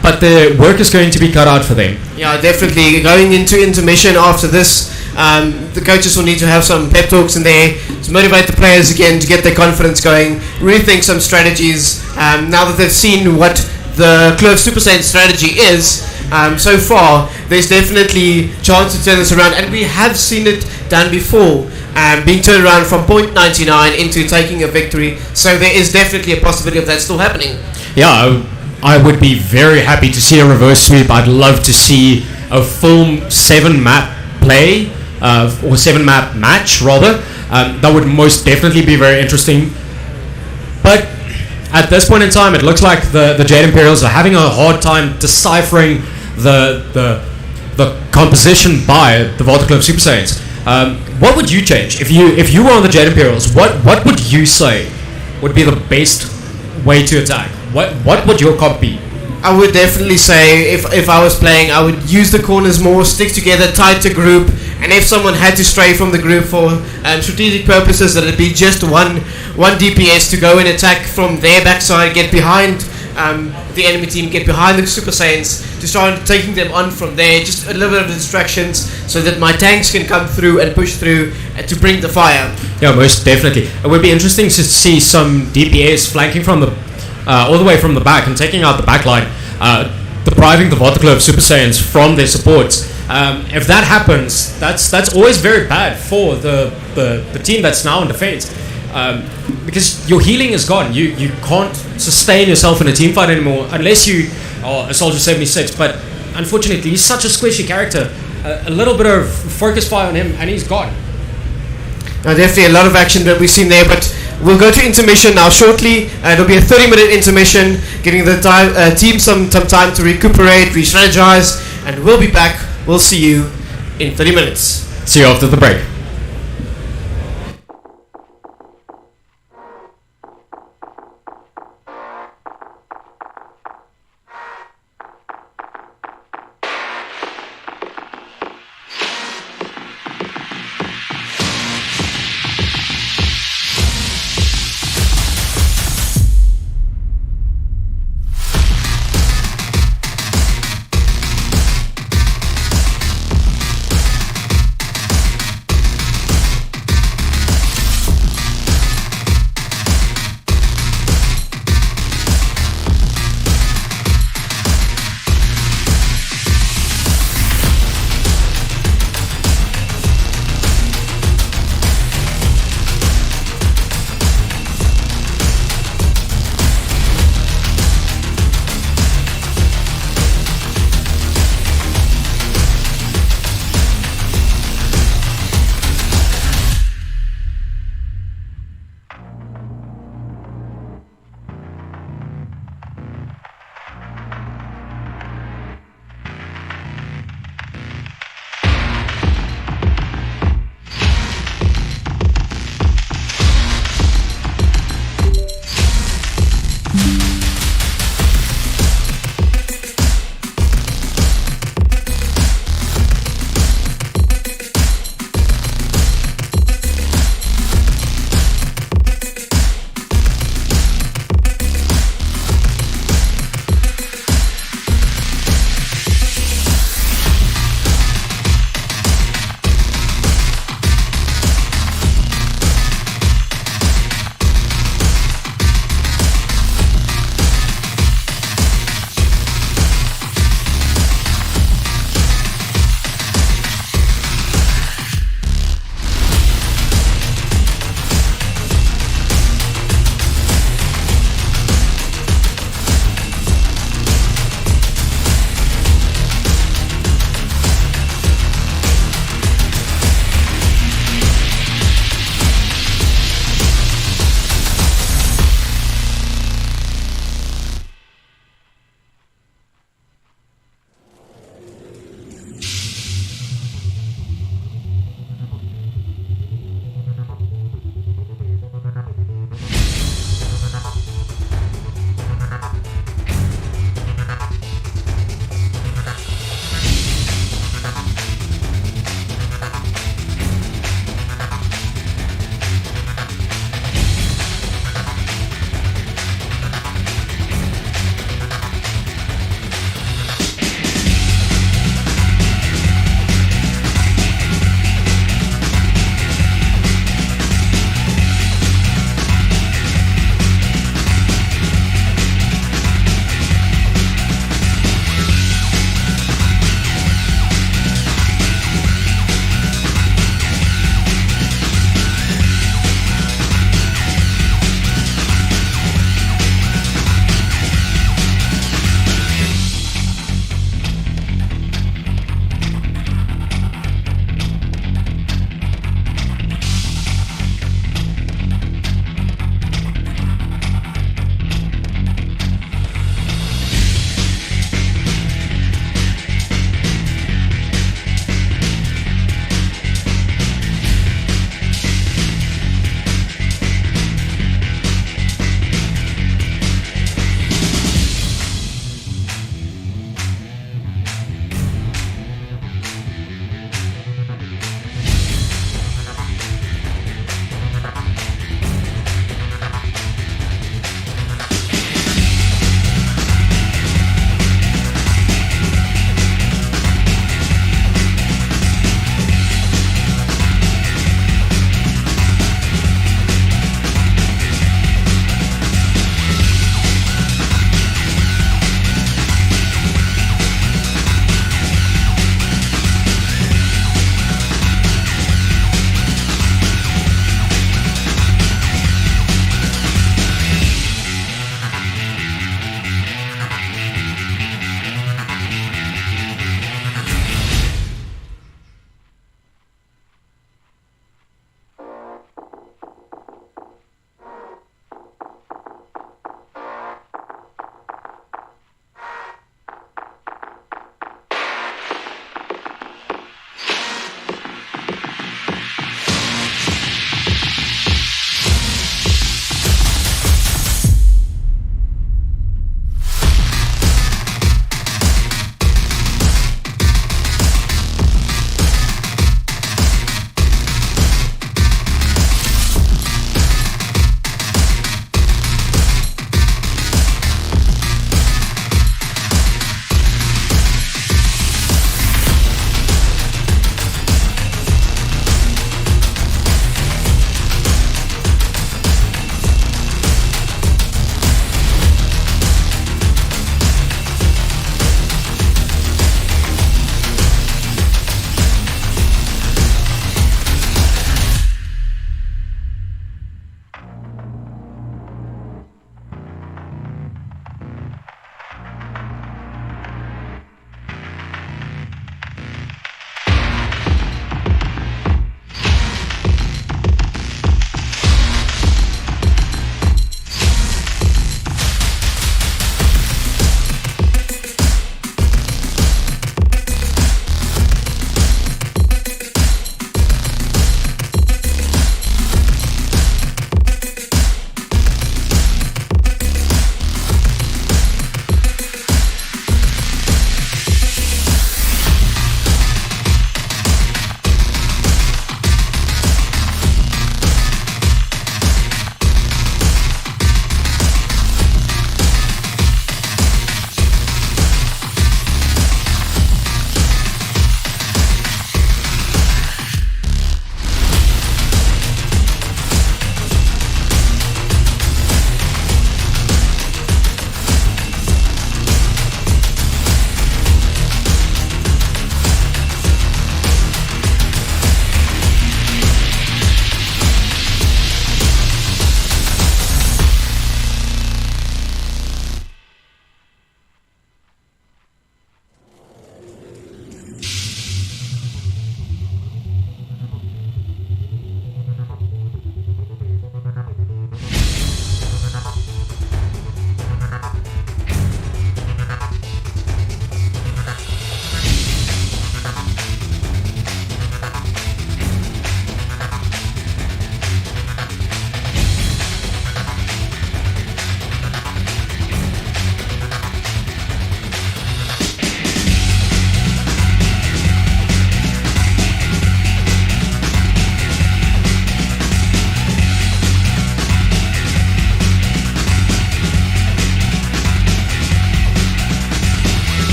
Speaker 2: but the work is going to be cut out for them.
Speaker 1: Yeah, definitely. Going into intermission after this, the coaches will need to have some pep talks in there to motivate the players again, to get their confidence going, rethink some strategies. Now that they've seen what the Kloof Super Saiyan strategy is, so far, there's definitely chance to turn this around, and we have seen it done before, being turned around from 0.99 into taking a victory, so there is definitely a possibility of that still happening.
Speaker 2: Yeah, I would be very happy to see a reverse sweep. I'd love to see a full 7-map play, or 7-map match, rather. That would most definitely be very interesting. But at this point in time, it looks like the Jade Imperials are having a hard time deciphering the composition by the Waterkloof Super Saiyans. What would you change if you were on the Jade Imperials? What would you say would be the best way to attack? What would your comp be?
Speaker 1: I would definitely say if I was playing, I would use the corners more, stick together, tight to group, and if someone had to stray from the group for strategic purposes, that it'd be just one DPS to go and attack from their backside, get behind the enemy team, get behind the Super Saiyans, to start taking them on from there, just a little bit of distractions so that my tanks can come through and push through to bring the fire.
Speaker 2: Yeah, most definitely. It would be interesting to see some DPS flanking from the all the way from the back and taking out the back line, depriving the Waterkloof Super Saiyans from their supports. If that happens, that's always very bad for the team that's now in defense, because your healing is gone. You can't sustain yourself in a team fight anymore unless you are a Soldier 76, but unfortunately he's such a squishy character. A little bit of focus fire on him and he's gone.
Speaker 1: Now, definitely a lot of action that we've seen there, but we'll go to intermission now shortly. It'll be a 30-minute intermission, giving the team some time to recuperate, re-strategize, and we'll be back. We'll see you in 30 minutes.
Speaker 2: See you after the break.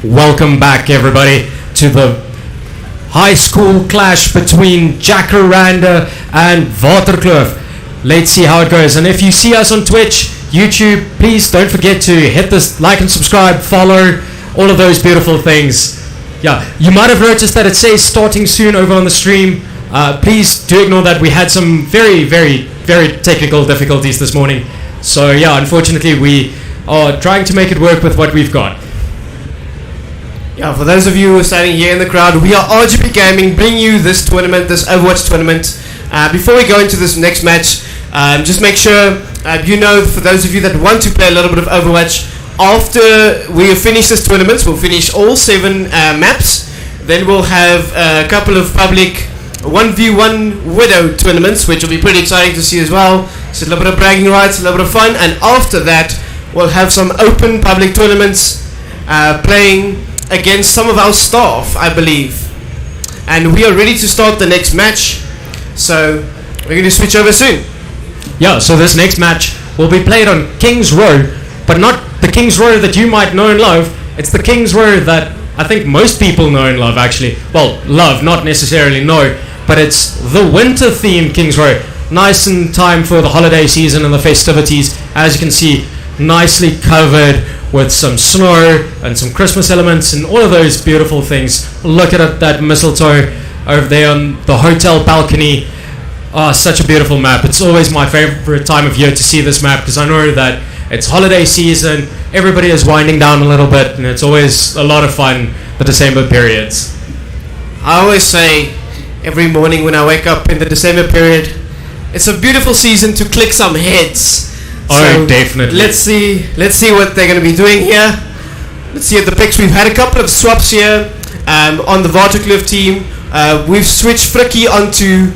Speaker 2: Welcome back, everybody, to the high school clash between Jacaranda and Waterkloof. Let's see how it goes. And if you see us on Twitch, YouTube, please don't forget to hit this like and subscribe, follow, all of those beautiful things. Yeah, you might have noticed that it says starting soon over on the stream. Please do ignore that. We had some very, very, very technical difficulties this morning. So yeah, unfortunately we are trying to make it work with what we've got.
Speaker 1: Yeah, for those of you who are standing here in the crowd, we are RGB Gaming bringing you this tournament, this Overwatch tournament. Before we go into this next match, just make sure you know, for those of you that want to play a little bit of Overwatch, after we finish this tournament, we'll finish all 7 maps. Then we'll have a couple of public 1v1 Widow tournaments, which will be pretty exciting to see as well. It's a little bit of bragging rights, a little bit of fun, and after that, we'll have some open public tournaments playing against some of our staff, I believe. And we are ready to start the next match, so we're going to switch over soon.
Speaker 2: Yeah, so this next match will be played on King's Row, but not the King's Row that you might know and love. It's the King's Row that I think most people know and love, actually. Well, love, not necessarily know, but it's the winter themed King's Row. Nice in time for the holiday season and the festivities. As you can see, nicely covered with some snow and some Christmas elements and all of those beautiful things. Look at it, that mistletoe over there on the hotel balcony. Oh, such a beautiful map. It's always my favorite time of year to see this map, because I know that it's holiday season, everybody is winding down a little bit, and it's always a lot of fun, the December periods.
Speaker 1: I always say every morning when I wake up in the December period, it's a beautiful season to click some heads.
Speaker 2: Oh, so definitely.
Speaker 1: Let's see what they're going to be doing here. Let's see at the picks. We've had a couple of swaps here on the Waterkloof team. We've switched Frikkie onto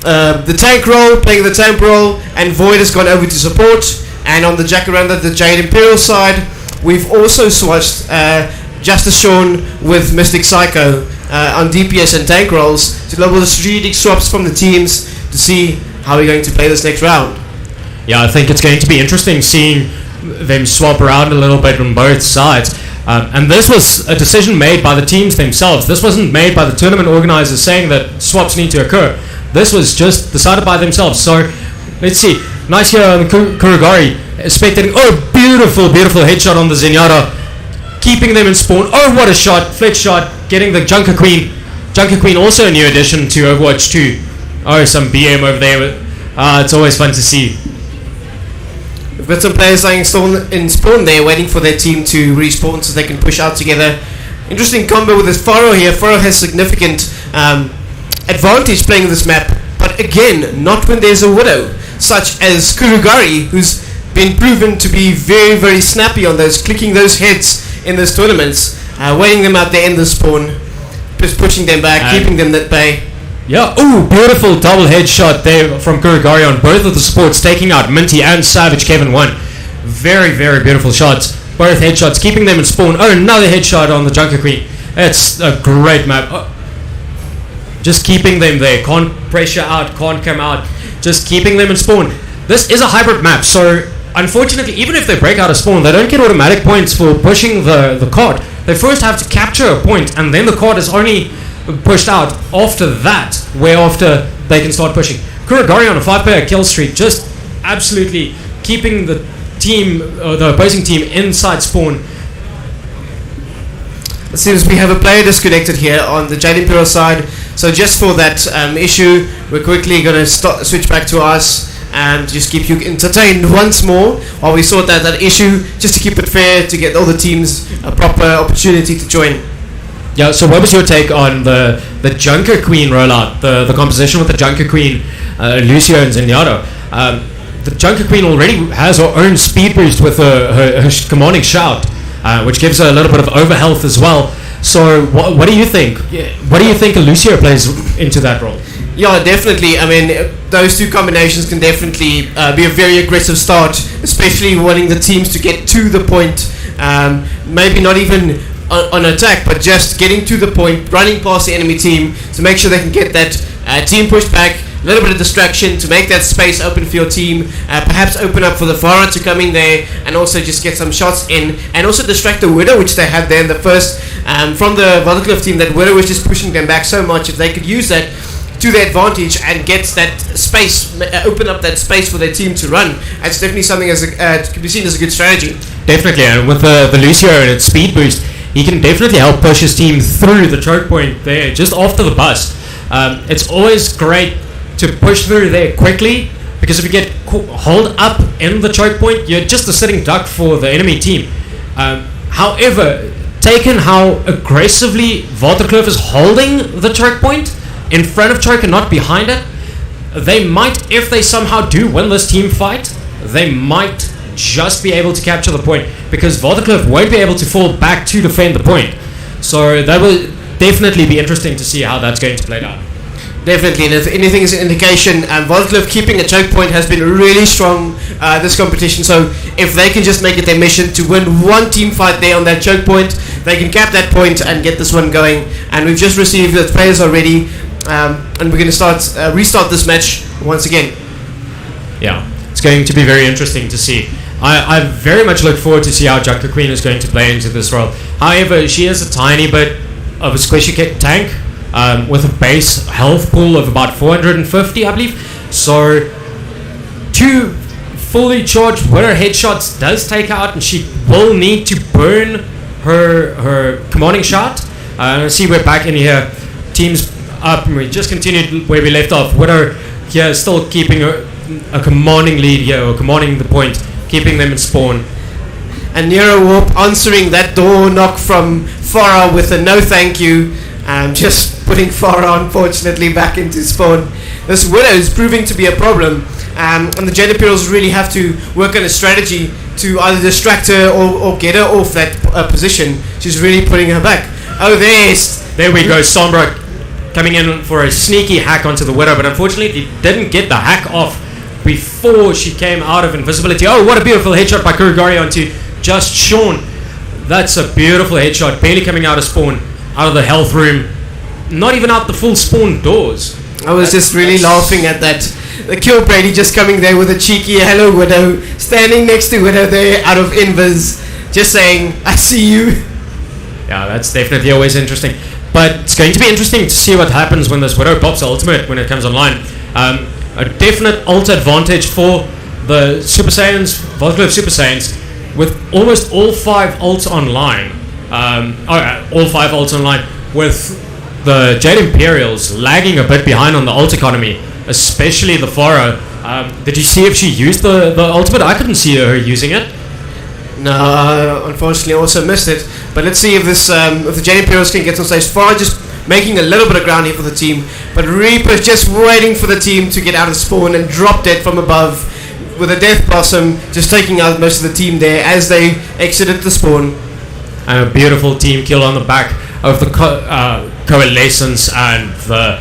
Speaker 1: the tank role, playing the tank role, and Void has gone over to support. And on the Jacaranda, the Jade Imperial side, we've also switched Justice Sean with Mystic Psycho on DPS and tank roles to level the strategic swaps from the teams to see how we're going to play this next round.
Speaker 2: Yeah, I think it's going to be interesting seeing them swap around a little bit on both sides. And this was a decision made by the teams themselves. This wasn't made by the tournament organizers saying that swaps need to occur. This was just decided by themselves. So, let's see. Nice here on Kurugari. Spectating. Oh, beautiful, beautiful headshot on the Zenyatta. Keeping them in spawn. Oh, what a shot. Flex shot. Getting the Junker Queen. Junker Queen also a new addition to Overwatch 2. Oh, some BM over there. It's always fun to see.
Speaker 1: We've got some players lying in spawn there, waiting for their team to respawn so they can push out together. Interesting combo with this Faro here. Faro has significant advantage playing this map, but again, not when there's a Widow, such as Kurugari, who's been proven to be very, very snappy on those, clicking those heads in those tournaments, waiting them out there in the spawn, just pushing them back, keeping them at bay.
Speaker 2: Yeah, ooh, beautiful double headshot there from Kurugari on both of the supports, taking out Minty and Savage Kevin 1. Very, very beautiful shots. Both headshots, keeping them in spawn. Oh, another headshot on the Junker Queen. It's a great map. Oh, just keeping them there. Can't pressure out, can't come out. Just keeping them in spawn. This is a hybrid map, so unfortunately, even if they break out of spawn, they don't get automatic points for pushing the card. They first have to capture a point, and then the card is only pushed out after that, where after they can start pushing. Kurugari on a 5-player kill streak, just absolutely keeping the team, the opposing team, inside spawn.
Speaker 1: It seems we have a player disconnected here on the Jade Imperial side, so just for that issue, we're quickly going to switch back to us and just keep you entertained once more while we sort out that issue, just to keep it fair, to get all the teams a proper opportunity to join.
Speaker 2: Yeah, so what was your take on the Junker Queen rollout, the composition with the Junker Queen, Lucio and Zenyatta? The Junker Queen already has her own speed boost with her commanding shout, which gives her a little bit of overhealth as well. So what do you think? What do you think Lucio plays into that role?
Speaker 1: Yeah, definitely. I mean, those two combinations can definitely be a very aggressive start, especially wanting the teams to get to the point, maybe not even on attack, but just getting to the point, running past the enemy team to make sure they can get that team pushed back, a little bit of distraction to make that space open for your team, perhaps open up for the Farah to come in there and also just get some shots in, and also distract the Widow, which they had there in the first from the Waterkloof team that Widow was just pushing them back so much. If they could use that to their advantage and get that space, open up that space for their team to run, it's definitely something to be seen as a good strategy.
Speaker 2: Definitely, and with the Lucio and its speed boost, he can definitely help push his team through the choke point there, just after the bust. It's always great to push through there quickly, because if you get hold up in the choke point, you're just a sitting duck for the enemy team. However, taken how aggressively Waterkloof is holding the choke point in front of choke and not behind it, they might, if they somehow do win this team fight, they might just be able to capture the point, because Waterkloof won't be able to fall back to defend the point. So that will definitely be interesting to see how that's going to play out.
Speaker 1: Definitely, and if anything is an indication, Waterkloof keeping a choke point has been really strong this competition. So if they can just make it their mission to win one team fight there on that choke point, they can cap that point and get this one going. And we've just received the players are ready, and we're going to restart this match once again.
Speaker 2: Yeah, it's going to be very interesting to see. I very much look forward to see how Junker Queen is going to play into this role. However, she is a tiny bit of a squishy kick tank, with a base health pool of about 450, I believe. So 2 fully charged Widow headshots does take out, and she will need to burn her commanding shot. See, we're back in here. Teams up, and we just continued where we left off. Widow here still keeping a commanding lead here, or commanding the point, keeping them in spawn.
Speaker 1: And Nero Warp answering that door knock from Farah with a no thank you, just putting Farah unfortunately back into spawn. This Widow is proving to be a problem, and the Jade Imperials really have to work on a strategy to either distract her or get her off that position. She's really putting her back. Oh, there we go. Sombra
Speaker 2: coming in for a sneaky hack onto the Widow, but unfortunately didn't get the hack off before she came out of invisibility. Oh, what a beautiful headshot by Kurugari onto just Sean. That's a beautiful headshot, barely coming out of spawn, out of the health room, not even out the full spawn doors.
Speaker 1: I was just really laughing at that. The Kill Brady just coming there with a cheeky hello Widow, standing next to Widow there out of invis, just saying, I see you.
Speaker 2: Yeah, that's definitely always interesting. But it's going to be interesting to see what happens when this Widow pops ultimate when it comes online. A definite ult advantage for the Super Saiyans, Waterkloof Super Saiyans, with almost all 5 ults online. All 5 ults online, with the Jade Imperials lagging a bit behind on the ult economy, especially the Farah. Did you see if she used the ultimate? I couldn't see her using it.
Speaker 1: No, unfortunately, I also missed it. But let's see if this if the Jade Imperials can get some stage. Farah just making a little bit of ground here for the team, but Reaper just waiting for the team to get out of spawn and drop dead from above with a Death Blossom, just taking out most of the team there as they exited the spawn.
Speaker 2: And a beautiful team kill on the back of the Coalescence and the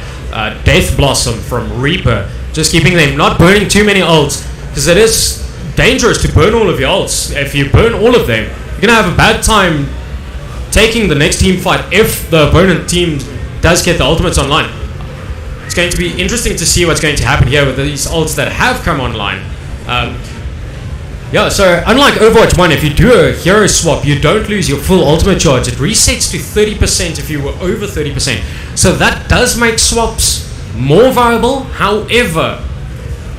Speaker 2: Death Blossom from Reaper, just keeping them not burning too many ults, because it is dangerous to burn all of your ults. If you burn all of them, you're going to have a bad time taking the next team fight if the opponent team does get the ultimates online. It's going to be interesting to see what's going to happen here with these ults that have come online. So unlike Overwatch 1, if you do a hero swap, you don't lose your full ultimate charge. It resets to 30% if you were over 30%. So that does make swaps more viable. However,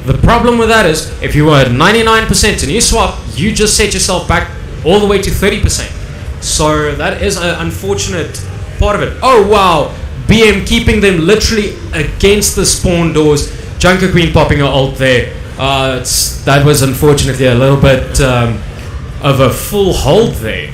Speaker 2: the problem with that is if you were at 99% and you swap, you just set yourself back all the way to 30%. So that is an unfortunate part of it. Oh wow, BM keeping them literally against the spawn doors. Junker Queen popping her ult there. That was unfortunately a little bit of a full hold there.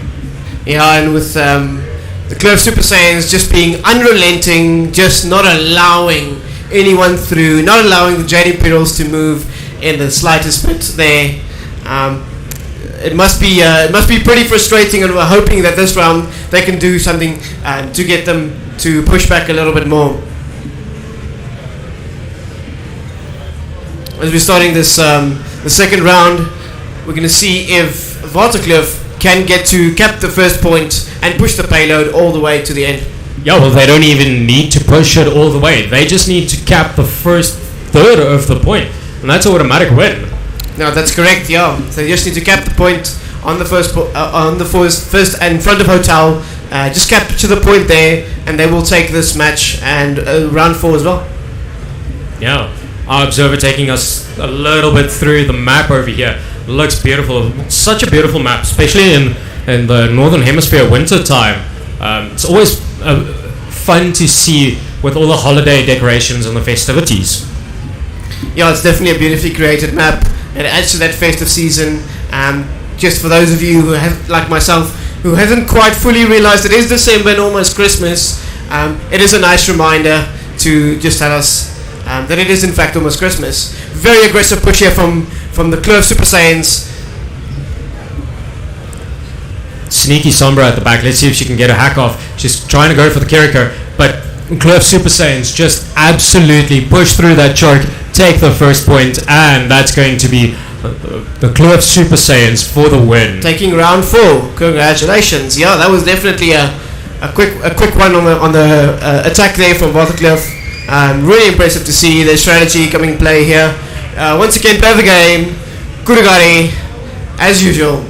Speaker 1: Yeah, and with the Clove Super Saiyans just being unrelenting, just not allowing anyone through, not allowing the Jade Imperials to move in the slightest bit there. It must be pretty frustrating, and we're hoping that this round they can do something to get them to push back a little bit more. As we're starting this the second round, we're going to see if Waterkloof can get to cap the first point and push the payload all the way to the end.
Speaker 2: Yeah, well, they don't even need to push it all the way. They just need to cap the first third of the point, and that's an automatic win.
Speaker 1: No, that's correct. Yeah, so they just need to cap the point on the first and in front of Hotel just capture the point there, and they will take this match and round 4 as well.
Speaker 2: Yeah, our observer taking us a little bit through the map over here. Looks beautiful. Such a beautiful map, especially in the northern hemisphere winter time. It's always fun to see with all the holiday decorations and the festivities.
Speaker 1: Yeah, it's definitely a beautifully created map. It adds to that festive season. Just for those of you who have, like myself, who haven't quite fully realized it is December and almost Christmas, it is a nice reminder to just tell us that it is in fact almost Christmas. Very aggressive push here from the Kloof Super Saiyans.
Speaker 2: Sneaky Sombra at the back. Let's see if she can get a hack off. She's trying to go for the Kiriko, but Kloof Super Saiyans just absolutely push through that choke, take the first point, and that's going to be the Kloof Super Saiyans for the win.
Speaker 1: Taking round 4. Congratulations. Yeah, that was definitely a quick one on the attack there from Waterkloof. Really impressive to see their strategy coming in play here. Once again, play the game. Kurigari, as usual.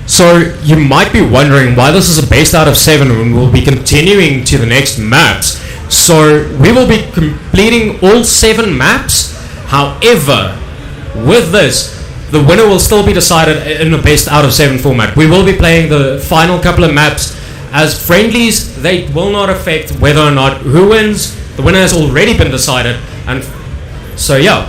Speaker 2: So you might be wondering why this is a based out of 7 and we'll be continuing to the next maps. So we will be completing all 7 maps. However, with this, the winner will still be decided in a best out of 7 format. We will be playing the final couple of maps as friendlies. They will not affect whether or not who wins. The winner has already been decided, and so yeah,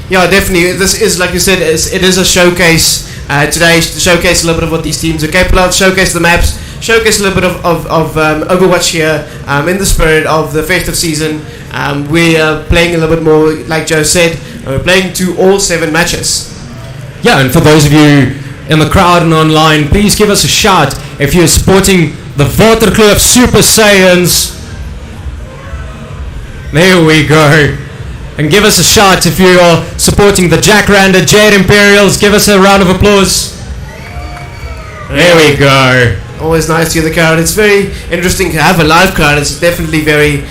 Speaker 1: definitely. This is, like you said, it is a showcase today to showcase a little bit of what these teams are capable of, showcase the maps, showcase a little bit of Overwatch here in the spirit of the festive season. We are playing a little bit more, like Joe said, we're playing to all 7 matches.
Speaker 2: Yeah, and for those of you in the crowd and online, please give us a shout if you're supporting the Waterkloof Super Saiyans. There we go. And give us a shout if you are supporting the Jack Randa Jade Imperials. Give us a round of applause. There we go.
Speaker 1: Always nice to hear the crowd. It's very interesting to have a live crowd. It's definitely very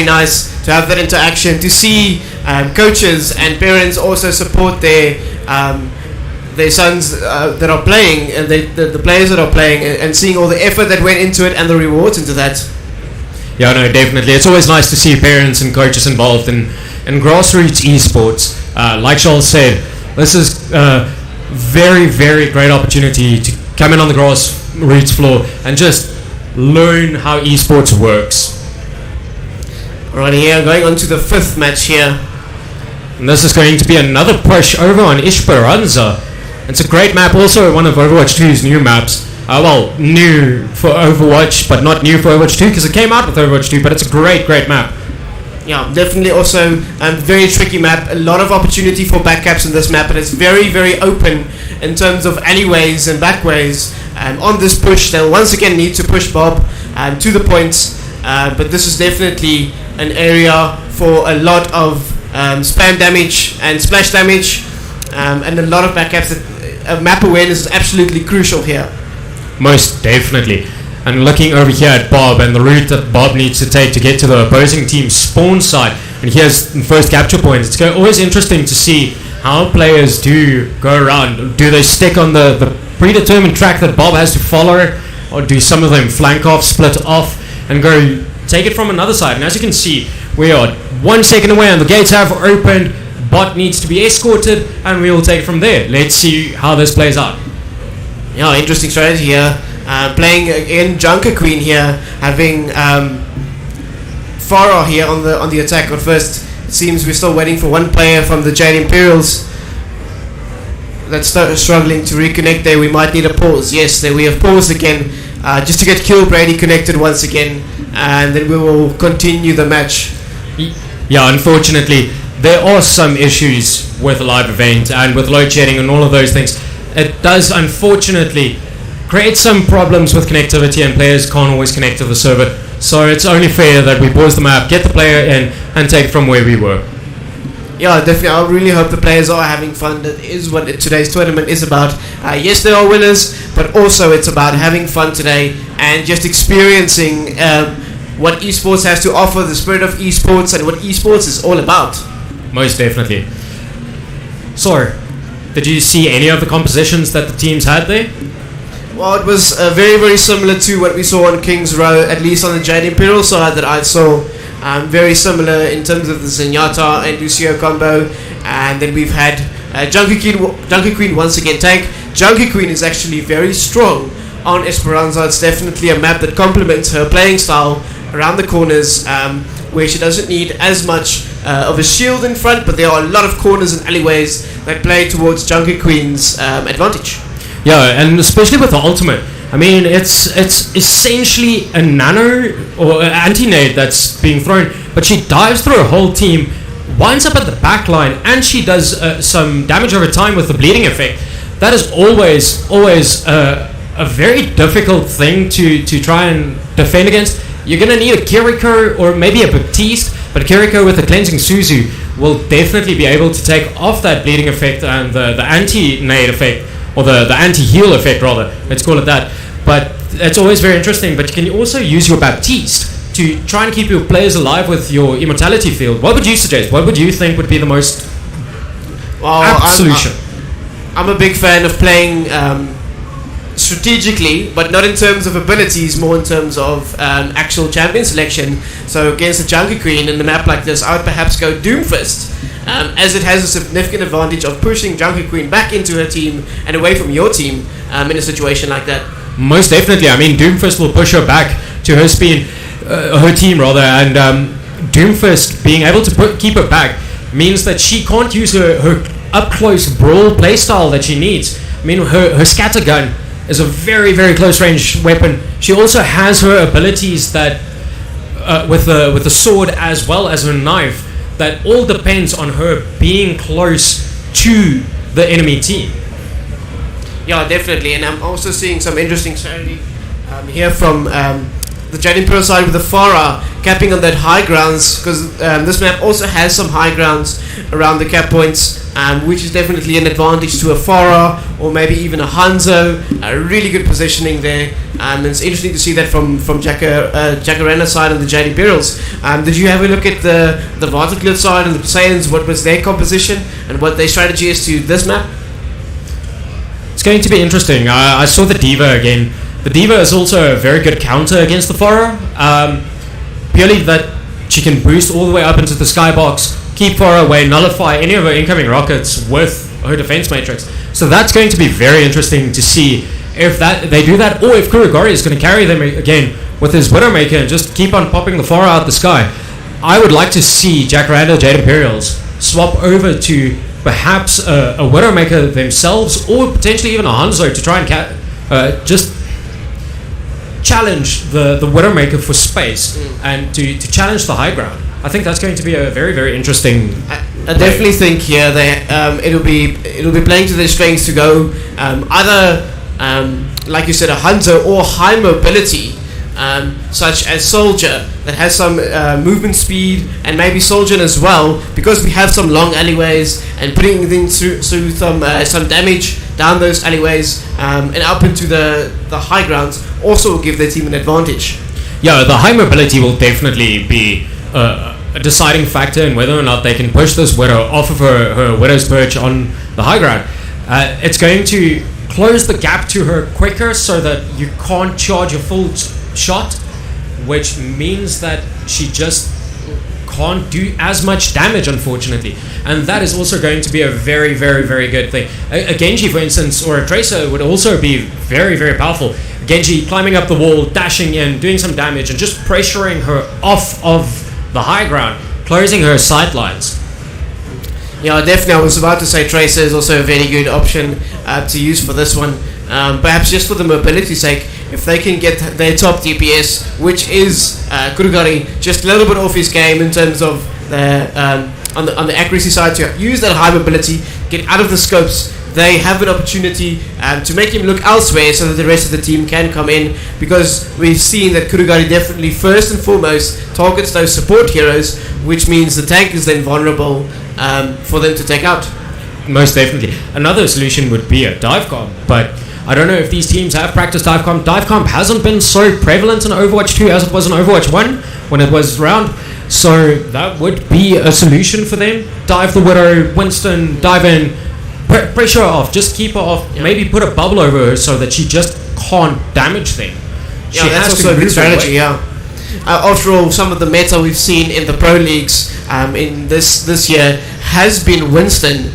Speaker 1: nice to have that interaction, to see coaches and parents also support their sons that are playing, and the players that are playing, and seeing all the effort that went into it and the rewards into that.
Speaker 2: Yeah, no, definitely. It's always nice to see parents and coaches involved in grassroots esports. Like Charles said, this is a very, very great opportunity to come in on the grassroots floor and just learn how esports works.
Speaker 1: Alright, here, going on to the 5th match here.
Speaker 2: And this is going to be another push over on Esperanza. It's a great map, also one of Overwatch 2's new maps. Well, new for Overwatch, but not new for Overwatch 2 because it came out with Overwatch 2, but it's a great, great map.
Speaker 1: Yeah, definitely also very tricky map. A lot of opportunity for backcaps in this map, and it's very, very open in terms of alleyways and backways. On this push, they'll once again need to push Bob to the points, but this is definitely an area for a lot of spam damage and splash damage, and a lot of backups. Map awareness is absolutely crucial here.
Speaker 2: Most definitely. And looking over here at Bob and the route that Bob needs to take to get to the opposing team's spawn site, and here's the first capture point. It's always interesting to see how players do go around. Do they stick on the predetermined track that Bob has to follow, or do some of them flank off, split off, and go take it from another side? And as you can see, we are 1 second away and the gates have opened. Bot needs to be escorted, and we will take it from there. Let's see how this plays out.
Speaker 1: Yeah, interesting strategy here. Playing in Junker Queen here, having Farah here on the attack. At first, it seems we're still waiting for one player from the Jade Imperials that's struggling to reconnect there. We might need a pause. Yes, there we have paused again, just to get Kill Brady connected once again, and then we will continue the match.
Speaker 2: Yeah, unfortunately, there are some issues with the live event and with load shedding and all of those things. It does unfortunately create some problems with connectivity, and players can't always connect to the server. So it's only fair that we pause the map, get the player in, and take it from where we were.
Speaker 1: Yeah, definitely. I really hope the players are having fun. That is what today's tournament is about. Yes, there are winners, but also it's about having fun today and just experiencing what esports has to offer, the spirit of esports, and what esports is all about.
Speaker 2: Most definitely. So, did you see any of the compositions that the teams had there?
Speaker 1: Well, it was very, very similar to what we saw on King's Row, at least on the Jade Imperial side that I saw. Very similar in terms of the Zenyatta and Lucio combo. And then we've had Junkie Queen once again tank. Junkie Queen is actually very strong on Esperanza. It's definitely a map that complements her playing style around the corners, where she doesn't need as much of a shield in front, but there are a lot of corners and alleyways that play towards Junkie Queen's advantage.
Speaker 2: Yeah, and especially with the ultimate. I mean, it's essentially a nano or anti-nade that's being thrown, but she dives through a whole team, winds up at the back line, and she does some damage over time with the bleeding effect. That is always a very difficult thing to try and defend against. You're going to need a Kiriko or maybe a Baptiste, but Kiriko with the Cleansing Suzu will definitely be able to take off that bleeding effect and the anti-nade effect, or the anti-heal effect rather, let's call it that. But it's always very interesting, but you can also use your Baptiste to try and keep your players alive with your Immortality field. What would you suggest? What would you think would be the most apt solution?
Speaker 1: I'm a big fan of playing strategically, but not in terms of abilities, more in terms of actual champion selection. So against a Junkie Queen in a map like this, I would perhaps go Doomfist, as it has a significant advantage of pushing Junkie Queen back into her team and away from your team in a situation like that.
Speaker 2: Most definitely. I mean, Doomfist will push her back to her speed, her team rather, and Doomfist being able to keep her back means that she can't use her up-close brawl playstyle that she needs. I mean, her scattergun is a very, very close-range weapon. She also has her abilities that, with the sword as well as her knife, that all depends on her being close to the enemy team.
Speaker 1: Yeah, definitely, and I'm also seeing some interesting strategy here from the Jade Pro side with the Farah capping on that high grounds, because this map also has some high grounds around the cap points, which is definitely an advantage to a Farah or maybe even a Hanzo. A really good positioning there, and it's interesting to see that from Jacarena's side and the Jade Imperials. Did you have a look at the Vartaclit side and the Saiyans? What was their composition and what their strategy is to this map?
Speaker 2: It's going to be interesting. I saw the Diva again. The Diva is also a very good counter against the Farah. Purely that she can boost all the way up into the skybox, keep Farah away, nullify any of her incoming rockets with her defense matrix. So that's going to be very interesting to see if they do that, or if Kurogari is going to carry them again with his Widowmaker and just keep on popping the Farah out the sky. I would like to see Jacaranda Jade Imperials swap over to perhaps a Widowmaker themselves, or potentially even a Hanzo to try and just challenge the Widowmaker for space and to challenge the high ground. I think that's going to be a very, very interesting.
Speaker 1: I definitely think here that it'll be playing to their strengths to go either like you said, a Hanzo or high mobility, such as Soldier that has some movement speed, and maybe Soldier as well, because we have some long alleyways and putting things through some damage down those alleyways and up into the high grounds also will give their team an advantage.
Speaker 2: Yeah, the high mobility will definitely be a deciding factor in whether or not they can push this Widow off of her Widow's perch on the high ground. It's going to close the gap to her quicker so that you can't charge a full shot, which means that she just can't do as much damage, unfortunately, and that is also going to be a very, very, very good thing. A Genji, for instance, or a Tracer would also be very, very powerful. Genji climbing up the wall, dashing in, doing some damage, and just pressuring her off of the high ground, closing her sight lines.
Speaker 1: Yeah, definitely. I was about to say Tracer is also a very good option to use for this one. Perhaps just for the mobility sake, if they can get their top DPS, which is Kurogari, just a little bit off his game in terms of on the accuracy side, to use that high mobility, get out of the scopes, they have an opportunity to make him look elsewhere so that the rest of the team can come in, because we've seen that Kurogari definitely first and foremost targets those support heroes, which means the tank is then vulnerable for them to take out.
Speaker 2: Most definitely. Another solution would be a dive comp, but I don't know if these teams have practiced dive comp. Dive comp hasn't been so prevalent in Overwatch 2 as it was in Overwatch 1 when it was around, so that would be a solution for them. Dive the Widow, Winston, dive in, pressure her off, just keep her off. Maybe put a bubble over her so that she just can't damage them.
Speaker 1: Yeah, that's also a good strategy. Yeah. After all, some of the meta we've seen in the pro leagues in this year has been Winston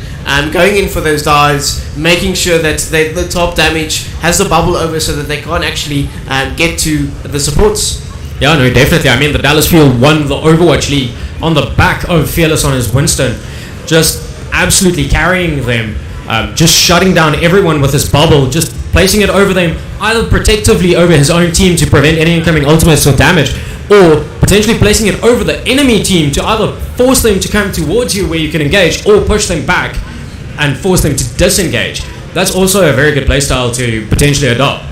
Speaker 1: going in for those dives, making sure that the top damage has a bubble over so that they can't actually get to the supports.
Speaker 2: Yeah, no, definitely. I mean, the Dallas Fuel won the Overwatch League on the back of Fearless on his Winston, just absolutely carrying them, just shutting down everyone with his bubble, just placing it over them, either protectively over his own team to prevent any incoming ultimates or damage, or potentially placing it over the enemy team to either force them to come towards you where you can engage, or push them back and force them to disengage. That's also a very good playstyle to potentially adopt.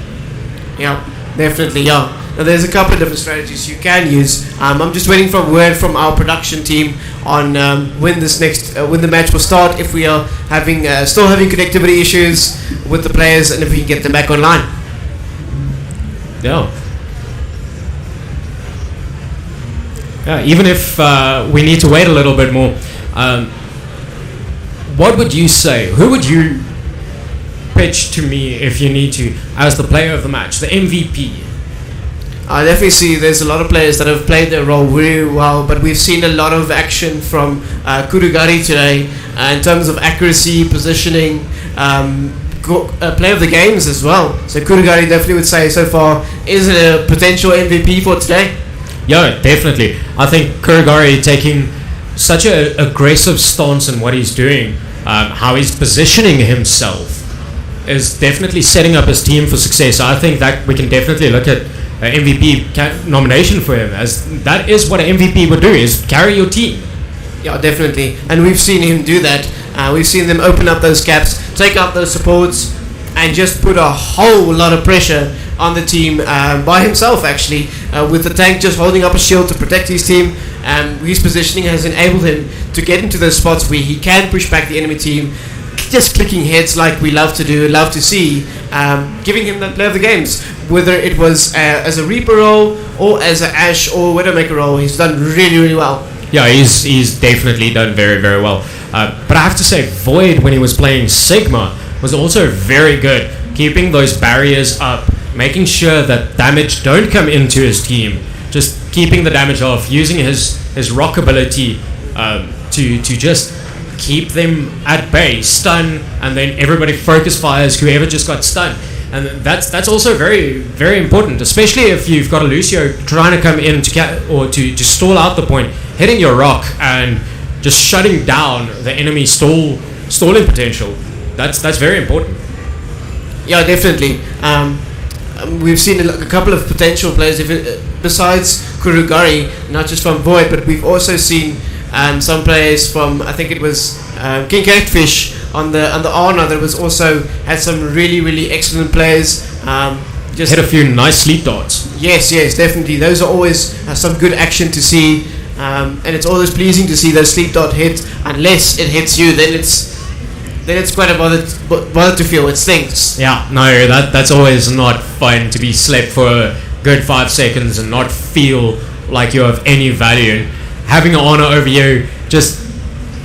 Speaker 1: Yeah, definitely, yeah. Now, there's a couple of different strategies you can use. I'm just waiting for word from our production team on when the match will start, if we are still having connectivity issues with the players, and if we can get them back online.
Speaker 2: Yeah. Yeah, even if we need to wait a little bit more, what would you say? Who would you pitch to me if you need to as the player of the match, the MVP?
Speaker 1: I definitely see there's a lot of players that have played their role really well, but we've seen a lot of action from Kurugari today in terms of accuracy, positioning, play of the games as well. So Kurugari definitely would say so far is a potential MVP for today.
Speaker 2: Yeah, definitely. I think Kurugari taking such an aggressive stance in what he's doing, how he's positioning himself, is definitely setting up his team for success. I think that we can definitely look at an MVP nomination for him, as that is what an MVP would do, is carry your team.
Speaker 1: Yeah, definitely. And we've seen him do that. We've seen them open up those gaps, take out those supports, and just put a whole lot of pressure on the team by himself, actually, with the tank just holding up a shield to protect his team. His positioning has enabled him to get into those spots where he can push back the enemy team, just clicking heads like we love to do, love to see, giving him that play of the games. Whether it was as a Reaper role or as an Ashe or Widowmaker role, he's done really, really well.
Speaker 2: Yeah, he's definitely done very, very well. But I have to say, Void, when he was playing Sigma, was also very good, keeping those barriers up, making sure that damage don't come into his team, just keeping the damage off, using his rock ability to just keep them at bay, stun, and then everybody focus fires whoever just got stunned. And that's also very, very important, especially if you've got a Lucio trying to come in to stall out the point, hitting your rock and just shutting down the enemy stalling potential. That's very important.
Speaker 1: Yeah, definitely. We've seen a couple of potential players besides Kurugari, not just from Void, but we've also seen some players from, I think it was King Catfish on the Arna, that was also had some really, really excellent players.
Speaker 2: Just hit a few nice sleep darts.
Speaker 1: Yes, definitely. Those are always some good action to see, and it's always pleasing to see those sleep dart hit. Unless it hits you, then it's quite a bother to feel. It stinks.
Speaker 2: Yeah, no, that's always not fun to be slept for a good 5 seconds and not feel like you're of any value. Having an honor over you, just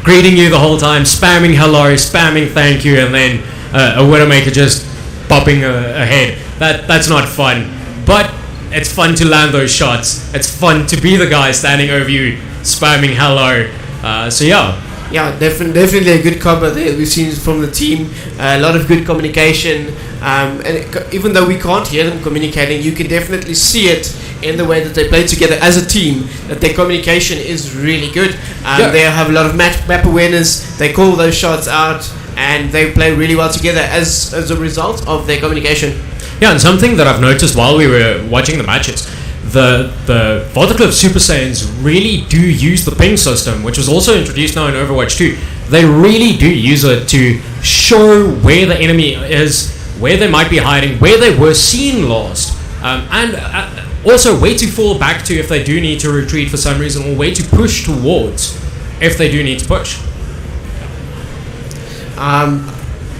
Speaker 2: greeting you the whole time, spamming hello, spamming thank you, and then a Widowmaker just popping ahead. That's not fun. But it's fun to land those shots. It's fun to be the guy standing over you, spamming hello. So yeah.
Speaker 1: Yeah, definitely a good combo there we've seen from the team. A lot of good communication, and even though we can't hear them communicating, you can definitely see it in the way that they play together as a team, that their communication is really good. They have a lot of map awareness, they call those shots out, and they play really well together as a result of their communication.
Speaker 2: Yeah, and something that I've noticed while we were watching the matches, the Voltacliff Super Saiyans really do use the ping system, which was also introduced now in Overwatch 2. They really do use it to show where the enemy is, where they might be hiding, where they were seen last, and also where to fall back to if they do need to retreat for some reason, or where to push towards if they do need to push.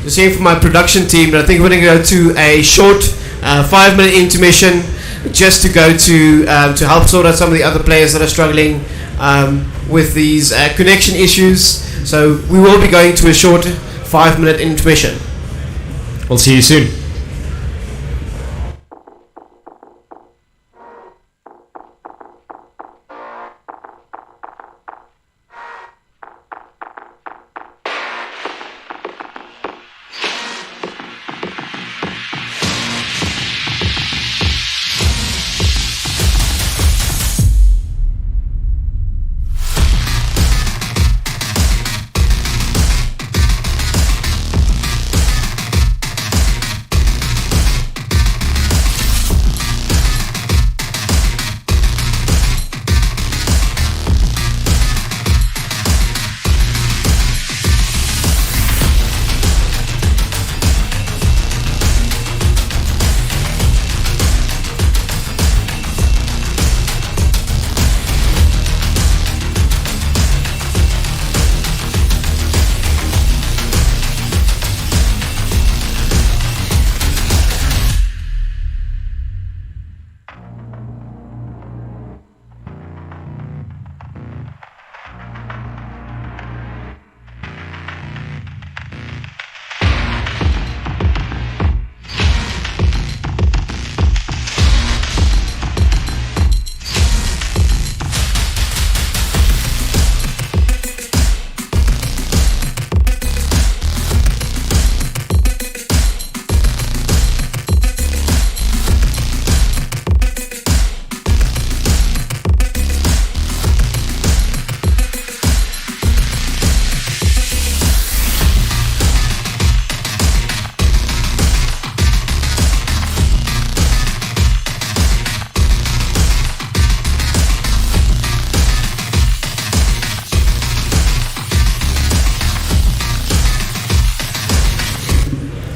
Speaker 1: Just saying for my production team, I think we're going to go to a short 5-minute intermission, just to go to help sort out some of the other players that are struggling with these connection issues. So we will be going to a short 5-minute intermission.
Speaker 2: We'll see you soon.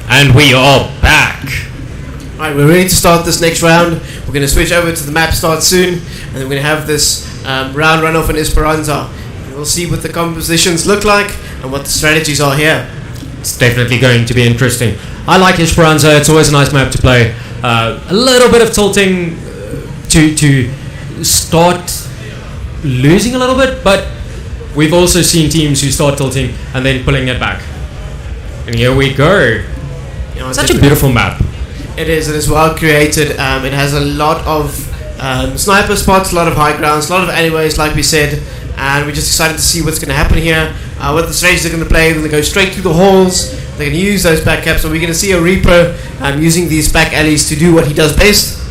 Speaker 2: And we are back.
Speaker 1: Alright, we're ready to start this next round. We're going to switch over to the map start soon, and then we're going to have this round run off in Esperanza. We'll see what the compositions look like and what the strategies are here.
Speaker 2: It's definitely going to be interesting. I like Esperanza. It's always a nice map to play. A little bit of tilting to start losing a little bit, but we've also seen teams who start tilting and then pulling it back. And here we go.
Speaker 1: You know,
Speaker 2: Such a beautiful map.
Speaker 1: It is well created. It has a lot of sniper spots, a lot of high grounds, a lot of alleyways, like we said, and we're just excited to see what's going to happen here. What the strategies are going to play. They're going to go straight through the halls. They're going to use those back caps, so we're going to see a Reaper using these back alleys to do what he does best.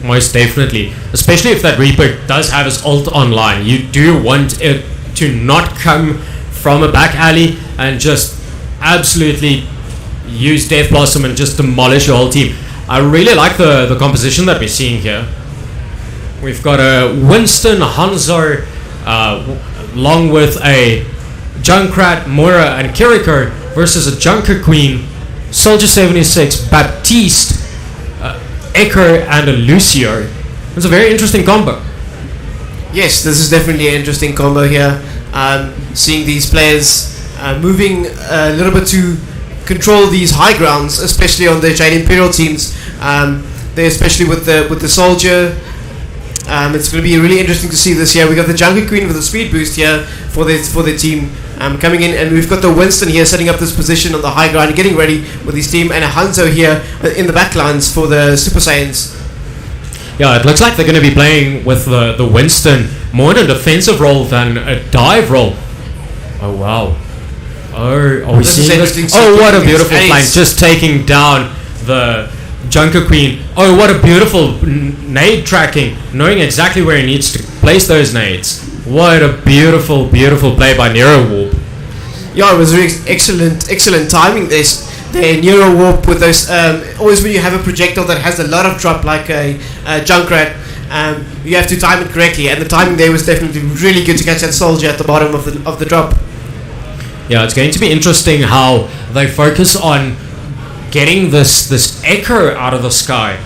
Speaker 2: Most definitely, especially if that Reaper does have his ult online. You do want it to not come from a back alley and just absolutely use Death Blossom and just demolish your whole team. I really like the composition that we're seeing here. We've got a Winston, Hanzo, along with a Junkrat, Moira, and Kiriko versus a Junker Queen, Soldier 76, Baptiste, Echo, and a Lucio. It's a very interesting combo.
Speaker 1: Yes, this is definitely an interesting combo here. Seeing these players moving a little bit to control these high grounds, especially on the Jade Imperial teams. They especially with the Soldier. It's going to be really interesting to see this here. We got the Junker Queen with a speed boost here for their team coming in, and we've got the Winston here setting up this position on the high ground, getting ready with his team, and a Hanzo here in the backlines for the Super Saiyans.
Speaker 2: Yeah, it looks like they're going to be playing with the Winston more in a defensive role than a dive role. Oh wow. Oh, are we seeing this? Oh, what a beautiful flank, just taking down the Junker Queen. Oh, what a beautiful nade tracking, knowing exactly where he needs to place those nades. What a beautiful, beautiful play by Nero Warp.
Speaker 1: Yeah, it was really excellent timing. The Nero Warp with those. Always when you have a projectile that has a lot of drop, like a Junkrat, you have to time it correctly, and the timing there was definitely really good to catch that Soldier at the bottom of the drop.
Speaker 2: Yeah, it's going to be interesting how they focus on getting this echo out of the sky.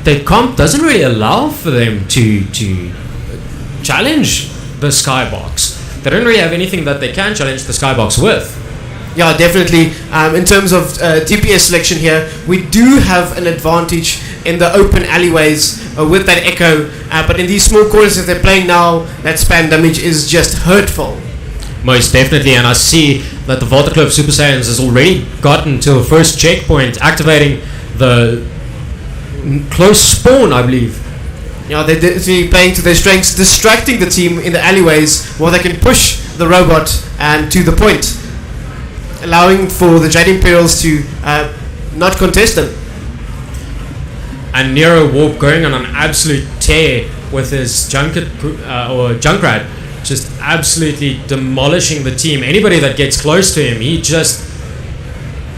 Speaker 2: The comp doesn't really allow for them to challenge the skybox. They don't really have anything that they can challenge the skybox with.
Speaker 1: Yeah, definitely. In terms of DPS selection here, we do have an advantage in the open alleyways with that echo, but in these small corners that they're playing now, that spam damage is just hurtful.
Speaker 2: Most definitely, and I see that the Volta Club Super Saiyans has already gotten to the first checkpoint, activating the close spawn, I believe.
Speaker 1: Yeah, they're definitely playing to their strengths, distracting the team in the alleyways while they can push the robot and to the point, allowing for the Jade Imperials to not contest them.
Speaker 2: And Nero Warp going on an absolute tear with his Junkrat, just absolutely demolishing the team. Anybody that gets close to him, he just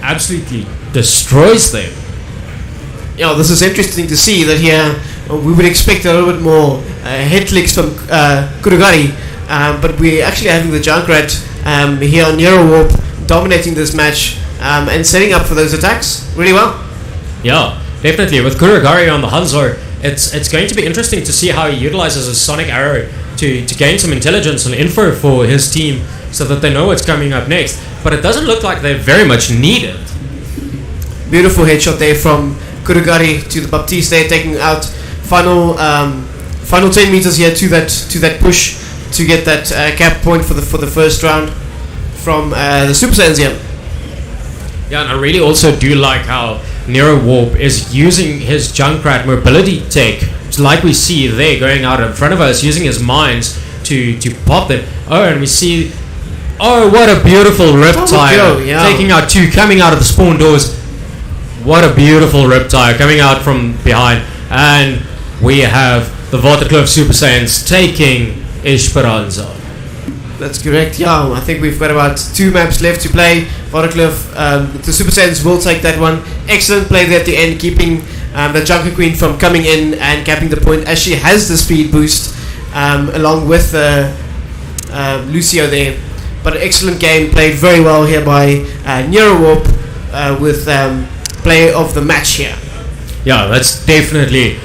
Speaker 2: absolutely destroys them.
Speaker 1: Yeah, this is interesting to see that here we would expect a little bit more head clicks from Kurugari, but we're actually having the Junkrat here on Nero Warp dominating this match and setting up for those attacks really well.
Speaker 2: Yeah, definitely. With Kurugari on the Hanzo, it's going to be interesting to see how he utilizes his Sonic Arrow to gain some intelligence and info for his team so that they know what's coming up next. But it doesn't look like they very much need it.
Speaker 1: Beautiful headshot there from Kurugari to the Baptiste there, taking out final 10 meters here to that push to get that cap point for the first round from the Super Saiyans here.
Speaker 2: Yeah, and I really also do like how Nero Warp is using his Junkrat mobility tech, like we see there going out in front of us, using his mines to pop them. Oh, and we see, what a beautiful Riptide taking out two, coming out of the spawn doors. What a beautiful Riptide coming out from behind. And we have the Volta Club Super Saiyans taking Esperanza.
Speaker 1: That's correct, yeah. I think we've got about 2 maps left to play. Volta Club, the Super Saiyans will take that one. Excellent play there at the end, keeping the Junker Queen from coming in and capping the point as she has the speed boost along with Lucio there. But an excellent game, played very well here by Nero Warp with player of the match here.
Speaker 2: Yeah, that's definitely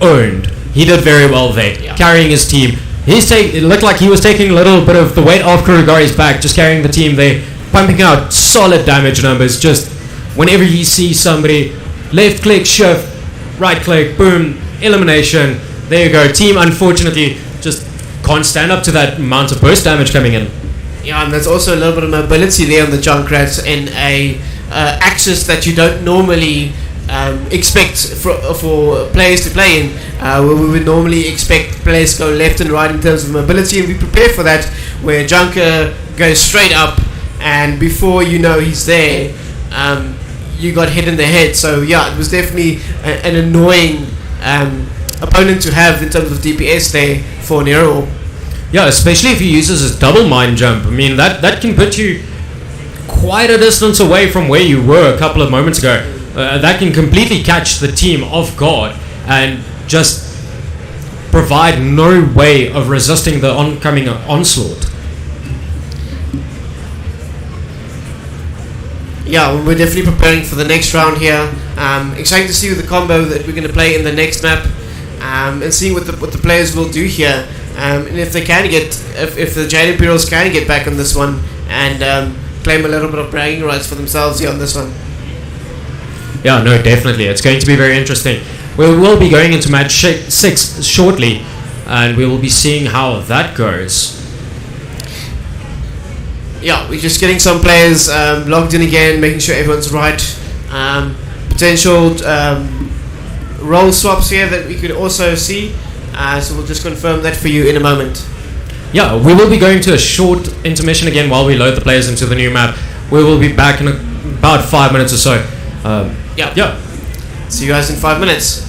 Speaker 2: earned. He did very well there, carrying his team. It looked like he was taking a little bit of the weight off Kurugari's back, just carrying the team there, pumping out solid damage numbers. Just whenever you see somebody, left click, shift, right click, boom, elimination. There you go. Team unfortunately just can't stand up to that amount of burst damage coming in.
Speaker 1: Yeah, and there's also a little bit of mobility there on the Junkrat in a axis that you don't normally expect for players to play in, where we would normally expect players to go left and right in terms of mobility, and we prepare for that, where Junker goes straight up, and before you know he's there, you got hit in the head. So yeah, it was definitely an annoying opponent to have in terms of DPS there for Nero.
Speaker 2: Yeah, especially if he uses his double mine jump. I mean, that can put you quite a distance away from where you were a couple of moments ago. That can completely catch the team off guard and just provide no way of resisting the oncoming onslaught.
Speaker 1: Yeah, we're definitely preparing for the next round here. Exciting to see the combo that we're going to play in the next map, and seeing what the players will do here, and if they can if the Jade Imperials can get back on this one and claim a little bit of bragging rights for themselves here on this one.
Speaker 2: Yeah, no, definitely. It's going to be very interesting. We will be going into match 6 shortly, and we will be seeing how that goes.
Speaker 1: Yeah, we're just getting some players logged in again, making sure everyone's right. Potential role swaps here that we could also see, so we'll just confirm that for you in a moment.
Speaker 2: Yeah, we will be going to a short intermission again while we load the players into the new map. We will be back in about 5 minutes or so. Yeah.
Speaker 1: See you guys in 5 minutes.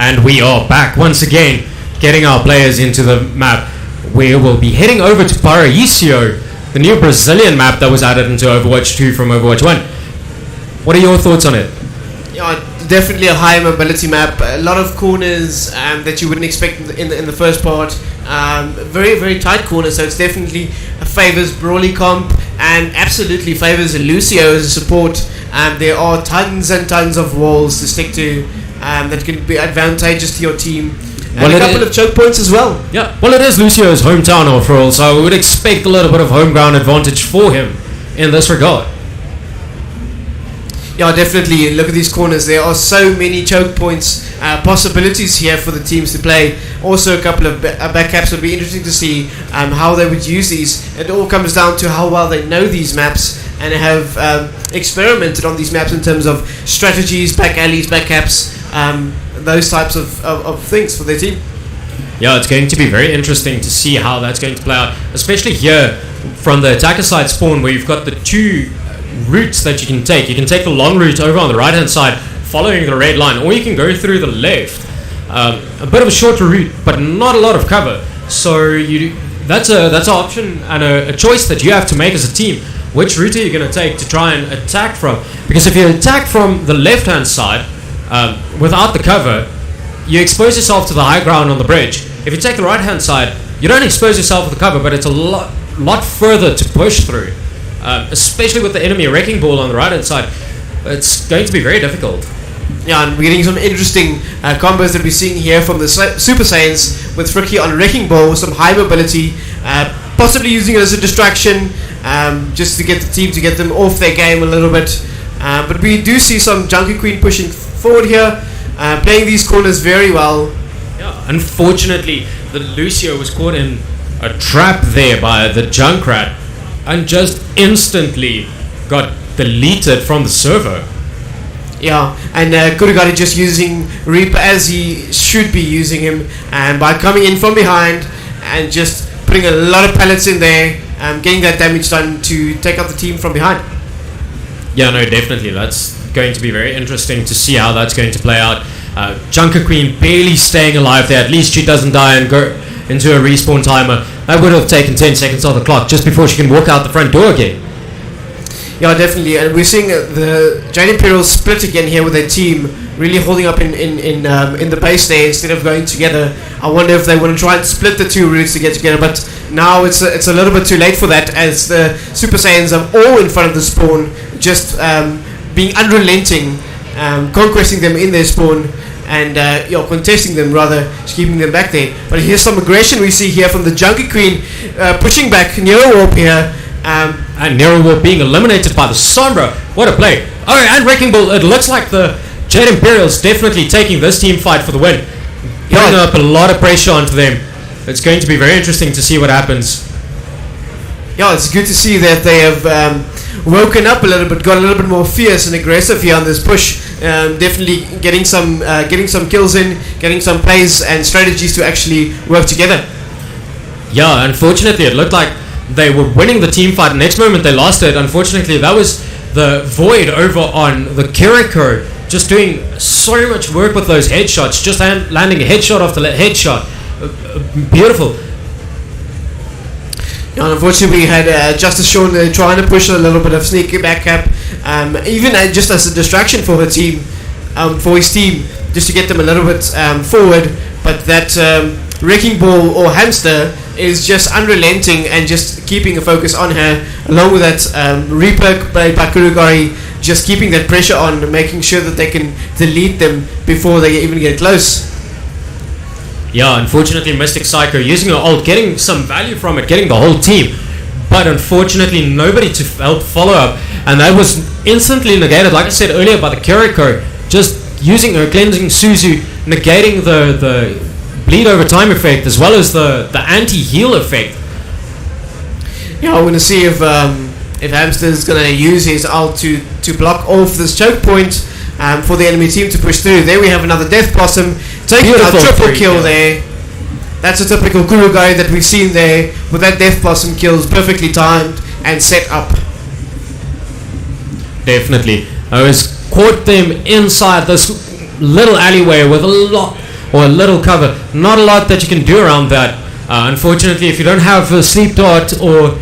Speaker 2: And we are back once again, getting our players into the map. We will be heading over to Paraíso, the new Brazilian map that was added into Overwatch 2 from Overwatch 1. What are your thoughts on it?
Speaker 1: Yeah, definitely a high mobility map. A lot of corners that you wouldn't expect in the first part. Very, very tight corners, so it's definitely favors Brawly comp and absolutely favors Lucio as a support. There are tons and tons of walls to stick to that can be advantageous to your team. And a couple of choke points as well.
Speaker 2: Yeah, well, it is Lucio's hometown after all, so we would expect a little bit of home ground advantage for him in this regard.
Speaker 1: Yeah, definitely. Look at these corners. There are so many choke points, possibilities here for the teams to play. Also, a couple of backcaps would be interesting to see how they would use these. It all comes down to how well they know these maps and have experimented on these maps in terms of strategies, back alleys, backcaps, those types of things for their team.
Speaker 2: Yeah, it's going to be very interesting to see how that's going to play out, especially here from the attacker side spawn where you've got the two routes that you can take. You can take the long route over on the right hand side following the red line, or you can go through the left. A bit of a shorter route but not a lot of cover, so that's an option and a choice that you have to make as a team. Which route are you going to take to try and attack from? Because if you attack from the left hand side without the cover, you expose yourself to the high ground on the bridge. If you take the right hand side, you don't expose yourself to the cover, but it's a lot further to push through. Especially with the enemy wrecking ball on the right hand side, it's going to be very difficult.
Speaker 1: Yeah, and we're getting some interesting combos that we're seeing here from the Super Saiyans with Fricky on wrecking ball, some high mobility, possibly using it as a distraction, just to get the team, to get them off their game a little bit. But we do see some Junkie Queen pushing forward here, playing these corners very well.
Speaker 2: Yeah, unfortunately, the Lucio was caught in a trap there by the Junkrat and just instantly got deleted from the server.
Speaker 1: Yeah, and Kurugari just using Reaper as he should be using him, and by coming in from behind and just putting a lot of pellets in there, getting that damage done to take out the team from behind.
Speaker 2: Yeah, no, definitely. That's going to be very interesting to see how that's going to play out. Junker Queen barely staying alive there. At least she doesn't die and go into a respawn timer. That would have taken 10 seconds off the clock just before she can walk out the front door again.
Speaker 1: Yeah, definitely, and we're seeing the Jade Imperials split again here with their team, really holding up in the base there instead of going together. I wonder if they want to try and split the two routes to get together, but now it's a little bit too late for that, as the Super Saiyans are all in front of the spawn, just being unrelenting, conquesting them in their spawn, and contesting them rather, just keeping them back there. But here's some aggression we see here from the Junkie Queen, pushing back Nero Warp here.
Speaker 2: And Nero Warp being eliminated by the Sombra. What a play. Oh, and Wrecking Ball. It looks like the Jade Imperials definitely taking this team fight for the win. Putting up a lot of pressure onto them. It's going to be very interesting to see what happens.
Speaker 1: Yeah, it's good to see that they have woken up a little bit, got a little bit more fierce and aggressive here on this push. Definitely getting some kills in, getting some plays and strategies to actually work together.
Speaker 2: Yeah, unfortunately it looked like they were winning the team fight. Next moment they lost it. Unfortunately, that was the Void over on the Kiriko, just doing so much work with those headshots, just landing a headshot after headshot. Beautiful.
Speaker 1: Yeah, unfortunately, we had Justice Shawn trying to push a little bit of sneaky backcap, even just as a distraction for her team, for his team, just to get them a little bit forward. But that Wrecking Ball or Hamster is just unrelenting and just keeping a focus on her, along with that Reaper by Kurugari, just keeping that pressure on, making sure that they can delete them before they even get close.
Speaker 2: Yeah, unfortunately Mystic Psycho using her ult, getting some value from it, getting the whole team, but unfortunately nobody to help follow up, and that was instantly negated, like I said earlier, by the Kiriko, just using her cleansing Suzu, negating the bleed over time effect as well as the anti-heal effect.
Speaker 1: Yeah, I'm going to see if Hamster is going to use his ult to block off this choke point for the enemy team to push through. There we have another Death Blossom, taking a triple kill there. That's a typical Kurugari that we've seen there, with that Death Blossom kills perfectly timed and set up.
Speaker 2: Definitely. I was caught them inside this little alleyway with a or a little cover. Not a lot that you can do around that. Unfortunately, if you don't have a sleep dart or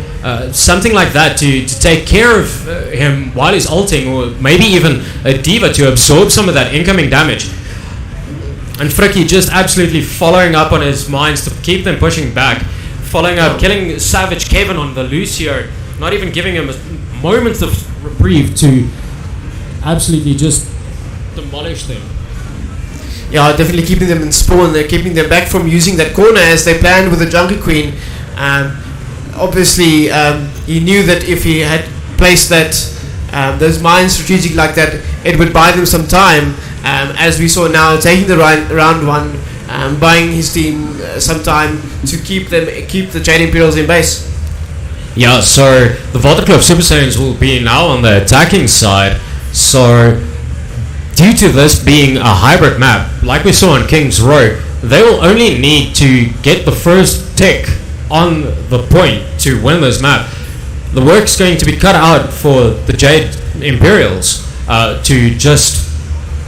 Speaker 2: something like that to take care of him while he's ulting, or maybe even a D.Va to absorb some of that incoming damage. And Frikkie just absolutely following up on his mines to keep them pushing back. Following up, killing Savage Kevin on the Lucio, not even giving him moments of reprieve to absolutely just demolish them.
Speaker 1: Yeah, definitely keeping them in spawn. They're keeping them back from using that corner as they planned with the Jungle Queen. Obviously, he knew that if he had placed those mines strategic like that, it would buy them some time. As we saw now, taking the round one, buying his team some time to keep the Jade Imperials in base.
Speaker 2: Yeah, so the Waterkloof Super Saiyans will be now on the attacking side. So due to this being a hybrid map, like we saw on King's Row, they will only need to get the first tick on the point to win this map. The work's going to be cut out for the Jade Imperials to just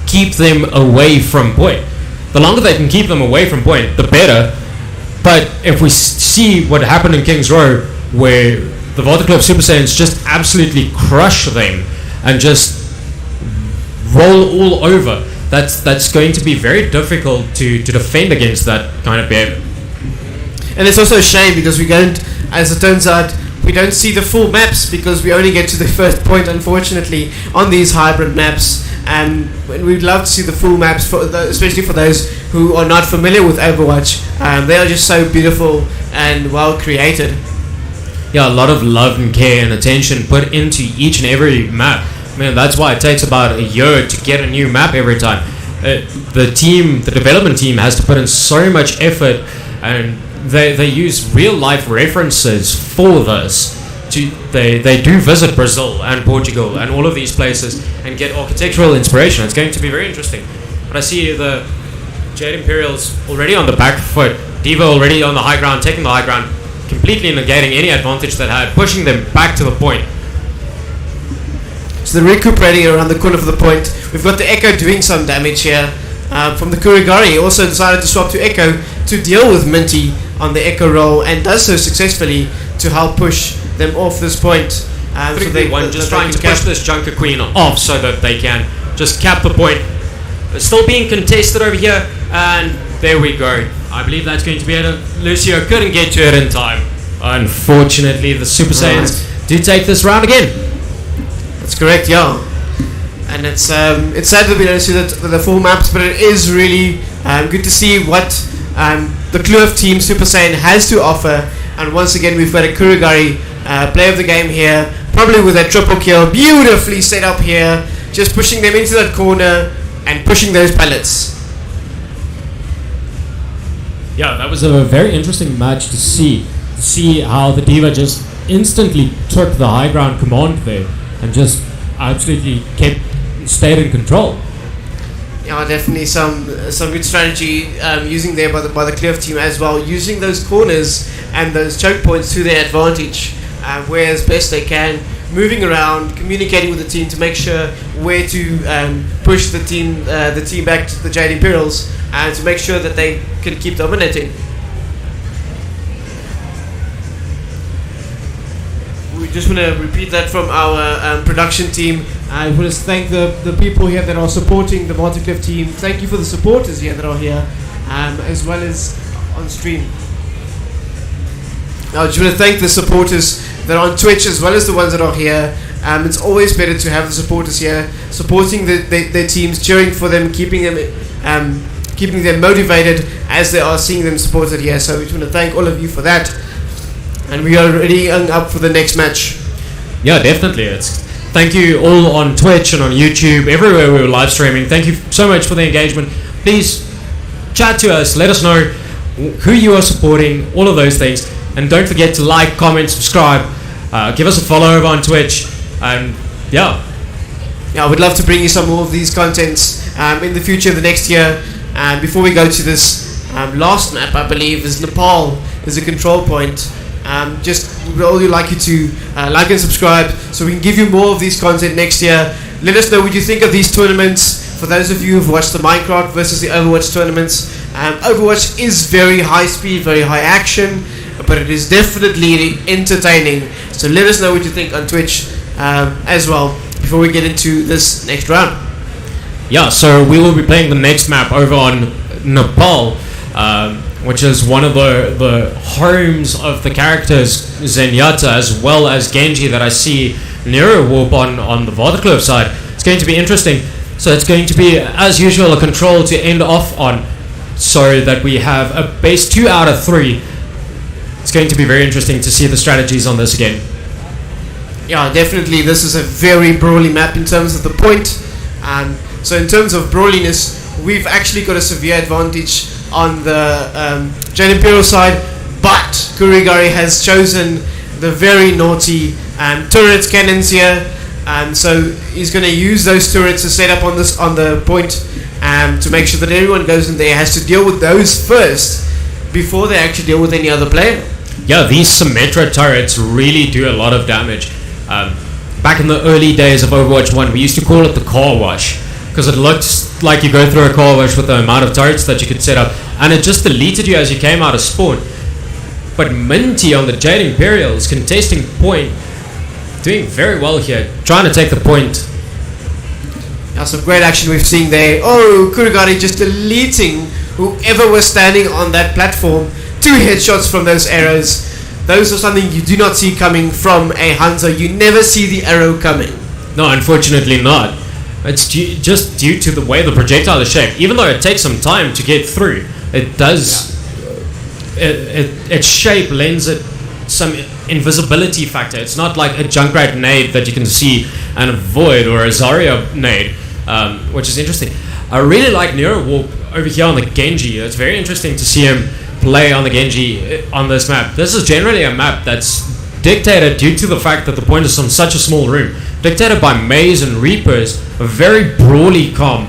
Speaker 2: keep them away from point. The longer they can keep them away from point, the better. But if we see what happened in King's Row, where the Waterkloof Super Saiyans just absolutely crush them and just roll all over, that's going to be very difficult to defend against that kind of behavior.
Speaker 1: And it's also a shame because as it turns out, we don't see the full maps because we only get to the first point, unfortunately, on these hybrid maps. And we'd love to see the full maps, especially for those who are not familiar with Overwatch. They are just so beautiful and well created.
Speaker 2: Yeah, a lot of love and care and attention put into each and every map. Man, that's why it takes about a year to get a new map every time. The development team has to put in so much effort, and they use real life references for this. They do visit Brazil and Portugal and all of these places and get architectural inspiration. It's going to be very interesting. But I see the Jade Imperials already on the back foot, D.Va already on the high ground, taking the high ground, completely negating any advantage they had, pushing them back to the point.
Speaker 1: So they're recuperating around the corner for the point. We've got the Echo doing some damage here from the Kurigari. He also decided to swap to Echo to deal with Minty on the Echo role, and does so successfully to help push them off this point.
Speaker 2: So they just trying to push this Junker Queen off so that they can just cap the point. It's still being contested over here, and there we go. I believe that's going to be it. Lucio couldn't get to it in time. Unfortunately, the Super Saiyans do take this round again.
Speaker 1: That's correct, yeah. And it's sad that we don't see the full maps, but it is really good to see what the Kloof team Super Saiyan has to offer. And once again, we've got a Kurigari player of the game here, probably with a triple kill, beautifully set up here, just pushing them into that corner and pushing those pellets.
Speaker 3: Yeah, that was a very interesting match to see how the D.Va just instantly took the high ground command there and just absolutely stayed in control.
Speaker 1: Yeah, definitely some good strategy using there by the Kloof team as well, using those corners and those choke points to their advantage, where as best they can, moving around, communicating with the team to make sure where to push the team back to the Jade Imperials, and to make sure that they can keep dominating. We just want to repeat that from our production team. I want to thank the people here that are supporting the Waterkloof team. Thank you for the supporters here that are here, as well as on stream. I just want to thank the supporters that are on Twitch as well as the ones that are here. It's always better to have the supporters here, supporting their teams, cheering for them, keeping them motivated as they are seeing them supported here. So we just want to thank all of you for that. And we are ready up for the next match.
Speaker 2: Yeah, definitely. Thank you all on Twitch and on YouTube, everywhere we were live streaming. Thank you so much for the engagement. Please chat to us, let us know who you are supporting, all of those things. And don't forget to like, comment, subscribe, give us a follow over on Twitch, and yeah,
Speaker 1: we'd love to bring you some more of these contents in the future, the next year. Before we go to this last map, I believe is Nepal is a control point. We'd really like you to like and subscribe so we can give you more of these content next year. Let us know what you think of these tournaments. For those of you who've watched the Minecraft versus the Overwatch tournaments, Overwatch is very high speed, very high action, but it is definitely entertaining. So let us know what you think on Twitch as well before we get into this next round.
Speaker 2: Yeah, so we will be playing the next map over on Nepal, which is one of the homes of the characters Zenyatta as well as Genji that I see near Warp on the Waterkloof side. It's going to be interesting. So it's going to be, as usual, a control to end off on, so that we have a base 2 out of 3. It's going to be very interesting to see the strategies on this again.
Speaker 1: Yeah, definitely. This is a very brawly map in terms of the point. So in terms of brawliness, we've actually got a severe advantage on the Jade Imperial side, but Kurigari has chosen the very naughty turret cannons here. So he's going to use those turrets to set up on the point to make sure that everyone goes in there has to deal with those first before they actually deal with any other player.
Speaker 2: Yeah, these Symmetra turrets really do a lot of damage. Back in the early days of Overwatch 1, we used to call it the car wash, because it looked like you go through a car wash with the amount of turrets that you could set up, and it just deleted you as you came out of spawn. But Minty on the Jade Imperials contesting point, doing very well here, trying to take the point.
Speaker 1: Now some great action we've seen there. Oh, Kurigari just deleting whoever was standing on that platform. 2 headshots from those arrows. Those are something you do not see coming from a hunter. You never see the arrow coming.
Speaker 2: No, unfortunately not. It's just due to the way the projectile is shaped. Even though it takes some time to get through, it does. Its shape lends it some invisibility factor. It's not like a Junkrat nade that you can see and avoid, or a Zarya nade, which is interesting. I really like Nero Warp over here on the Genji. It's very interesting to see him play on the Genji on this map. This is generally a map that's dictated due to the fact that the point is on such a small room, dictated by Maze and Reapers, a very brawly comp.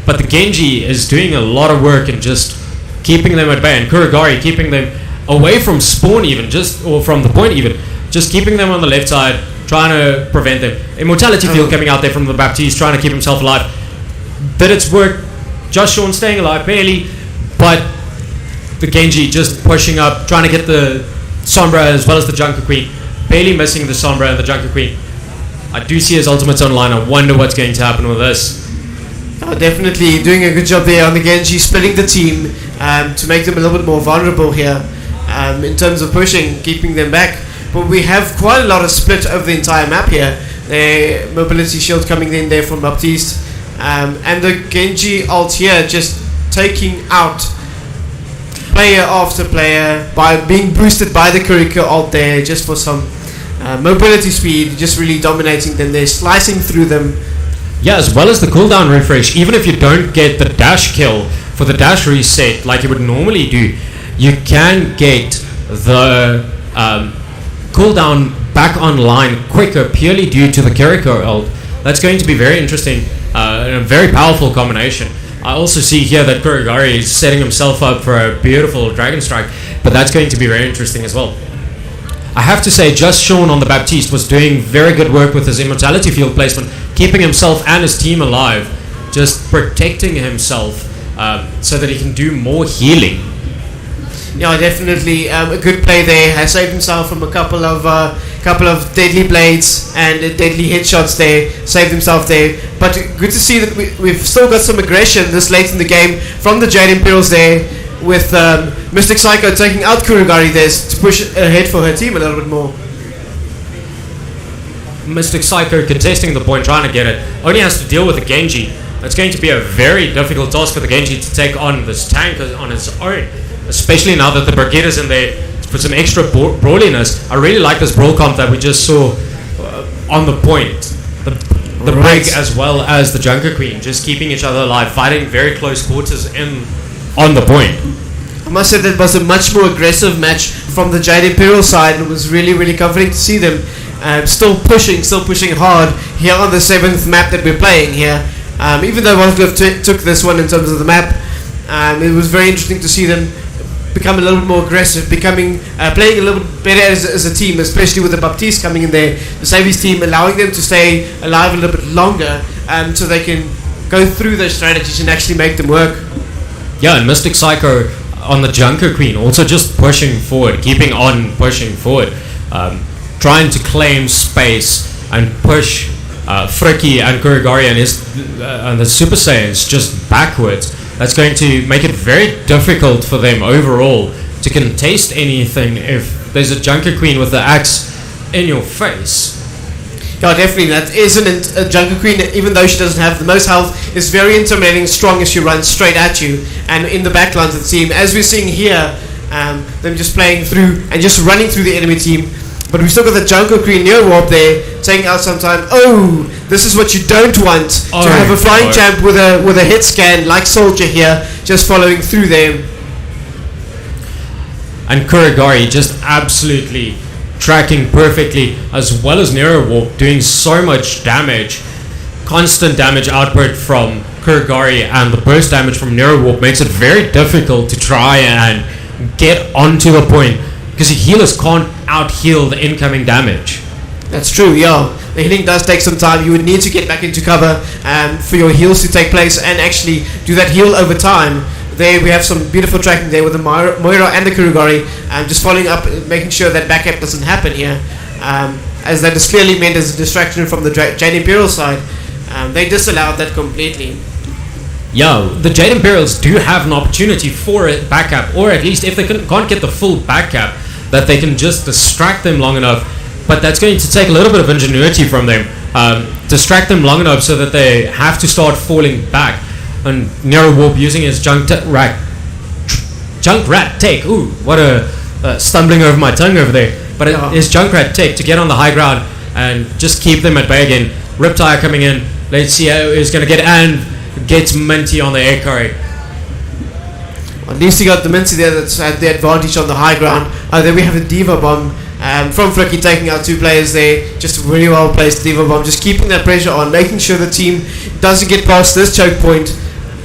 Speaker 2: But the Genji is doing a lot of work in just keeping them at bay, and Kurigari keeping them away from spawn even, or from the point even, just keeping them on the left side, trying to prevent them. Immortality Field coming out there from the Baptiste, trying to keep himself alive. Did its work. Josh Sean staying alive, barely, but the Genji just pushing up, trying to get the Sombra as well as the Junker Queen, barely missing the Sombra and the Junker Queen. I do see his ultimates online. I wonder what's going to happen with this.
Speaker 1: Oh, definitely doing a good job there on the Genji, splitting the team to make them a little bit more vulnerable here in terms of pushing, keeping them back. But we have quite a lot of split over the entire map here. The mobility shield coming in there from Baptiste, and the Genji ult here just taking out player after player by being boosted by the Kurika ult there just for some mobility speed, just really dominating them. They're slicing through them.
Speaker 2: Yeah, as well as the cooldown refresh. Even if you don't get the dash kill for the dash reset like you would normally do, you can get the cooldown back online quicker purely due to the Kiriko ult. That's going to be very interesting and a very powerful combination. I also see here that Kurigari is setting himself up for a beautiful Dragon Strike, but that's going to be very interesting as well. I have to say, Just Sean on the Baptiste was doing very good work with his Immortality Field placement, keeping himself and his team alive, just protecting himself so that he can do more healing.
Speaker 1: Yeah, definitely a good play there. Has saved himself from a couple of deadly blades and deadly headshots there. Saved himself there. But good to see that we've still got some aggression this late in the game from the Jade Imperials there, with Mystic Psycho taking out Kurigari there to push ahead for her team a little bit more.
Speaker 2: Mystic Psycho contesting the point, trying to get it. Only has to deal with the Genji. It's going to be a very difficult task for the Genji to take on this tank on its own, especially now that the Brigade is in there for some extra brawliness. I really like this brawl comp that we just saw on the point. The Brig as well as the Junker Queen just keeping each other alive, fighting very close quarters on the point.
Speaker 1: I must say that was a much more aggressive match from the Jade Imperial side. It was really, really comforting to see them still pushing hard here on the 7th map that we're playing here. Even though Waterkloof took this one in terms of the map, it was very interesting to see them become a little bit more aggressive, playing a little bit better as a team, especially with the Baptiste coming in there to save his team, allowing them to stay alive a little bit longer so they can go through those strategies and actually make them work.
Speaker 2: Yeah, and Mystic Psycho on the Junker Queen, also just pushing forward, keeping on pushing forward, trying to claim space and push Friki and Kurigari and the Super Saiyans just backwards. That's going to make it very difficult for them overall to contest anything if there's a Junker Queen with the axe in your face.
Speaker 1: Yeah, definitely. That isn't a Junker Queen, even though she doesn't have the most health, is very intimidating, strong as she runs straight at you. And in the backlines of the team, as we're seeing here, them just playing through and just running through the enemy team. But we still got the Junker Queen near warp there, taking out some time. Oh, this is what you don't want, to have a flying champ with a hit scan like Soldier here, just following through them.
Speaker 2: And Kurigari just absolutely tracking perfectly, as well as Nero Warp doing so much damage. Constant damage output from Kurigari and the burst damage from Nero Warp makes it very difficult to try and get onto the point, because the healers can't out-heal the incoming damage.
Speaker 1: That's true, yeah. The healing does take some time. You would need to get back into cover for your heals to take place and actually do that heal over time. There we have some beautiful tracking there with the Moira and the Kurigari, just following up, making sure that backup doesn't happen here, as that is clearly meant as a distraction from the Jade Imperial side. They disallowed that completely.
Speaker 2: Yeah, the Jade Imperials do have an opportunity for a backup, or at least if they can't get the full backup, that they can just distract them long enough. But that's going to take a little bit of ingenuity from them. Distract them long enough so that they have to start falling back. And Nero Warp using his Junkrat take. Ooh, what a stumbling over my tongue over there. But his Junkrat take to get on the high ground and just keep them at bay again. Riptire coming in. Let's see how he's going to get, and gets Minty on the air carry.
Speaker 1: At least he got the Minty there that's had the advantage on the high ground. Then we have the Diva Bomb from Friki taking out two players there. Just a really well placed Diva Bomb, just keeping that pressure on, making sure the team doesn't get past this choke point,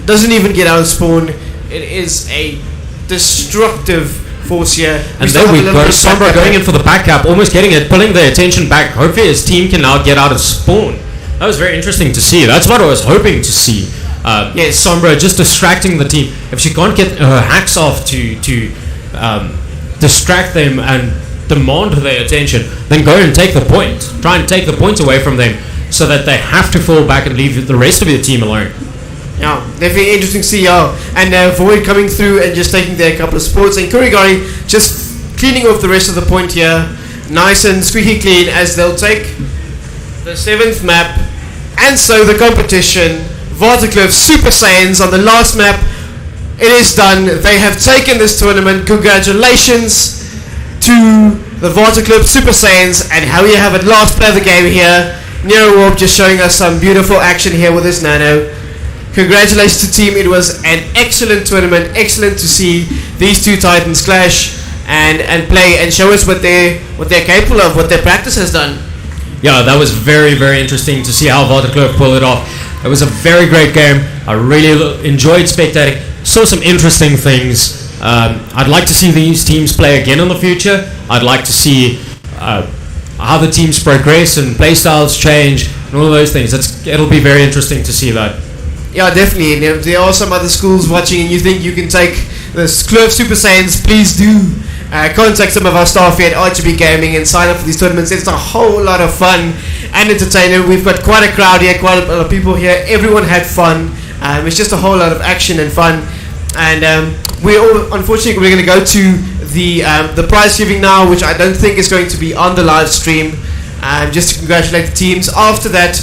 Speaker 1: doesn't even get out of spawn. It is a destructive force here.
Speaker 2: And then we got Sombra going in for the backup, almost getting it, pulling the attention back. Hopefully his team can now get out of spawn. That was very interesting to see. That's what I was hoping to see.
Speaker 1: Yes,
Speaker 2: Sombra just distracting the team. If she can't get her hacks off to distract them and demand their attention, then go and take the point. Try and take the points away from them so that they have to fall back and leave the rest of the team alone.
Speaker 1: Yeah, definitely interesting to see. And Void coming through and just taking their couple of sports, and Kurigari just cleaning off the rest of the point here. Nice and squeaky clean as they'll take the 7th map. And so the competition, Varticliff Super Saiyans on the last map. It is done. They have taken this tournament. Congratulations to the Varticliff Super Saiyans. And how you have it, last play of the game here. Nero Warp just showing us some beautiful action here with his Nano. Congratulations to team. It was an excellent tournament. Excellent to see these two Titans clash and play and show us what they're capable of, what their practice has done.
Speaker 2: Yeah, that was very, very interesting to see how Varticliff pulled it off. It was a very great game. I really enjoyed spectating. Saw some interesting things. I'd like to see these teams play again in the future. I'd like to see how the teams progress and play styles change and all of those things. It'll be very interesting to see that.
Speaker 1: Yeah, definitely. And if there are some other schools watching and you think you can take the Cliff Super Saiyans, please do contact some of our staff here at RGB Gaming and sign up for these tournaments. It's a whole lot of fun and entertainment. We've got quite a crowd here, quite a lot of people here. Everyone had fun. It's just a whole lot of action and fun. And unfortunately, we're going to go to the prize giving now, which I don't think is going to be on the live stream. Just to congratulate the teams. After that,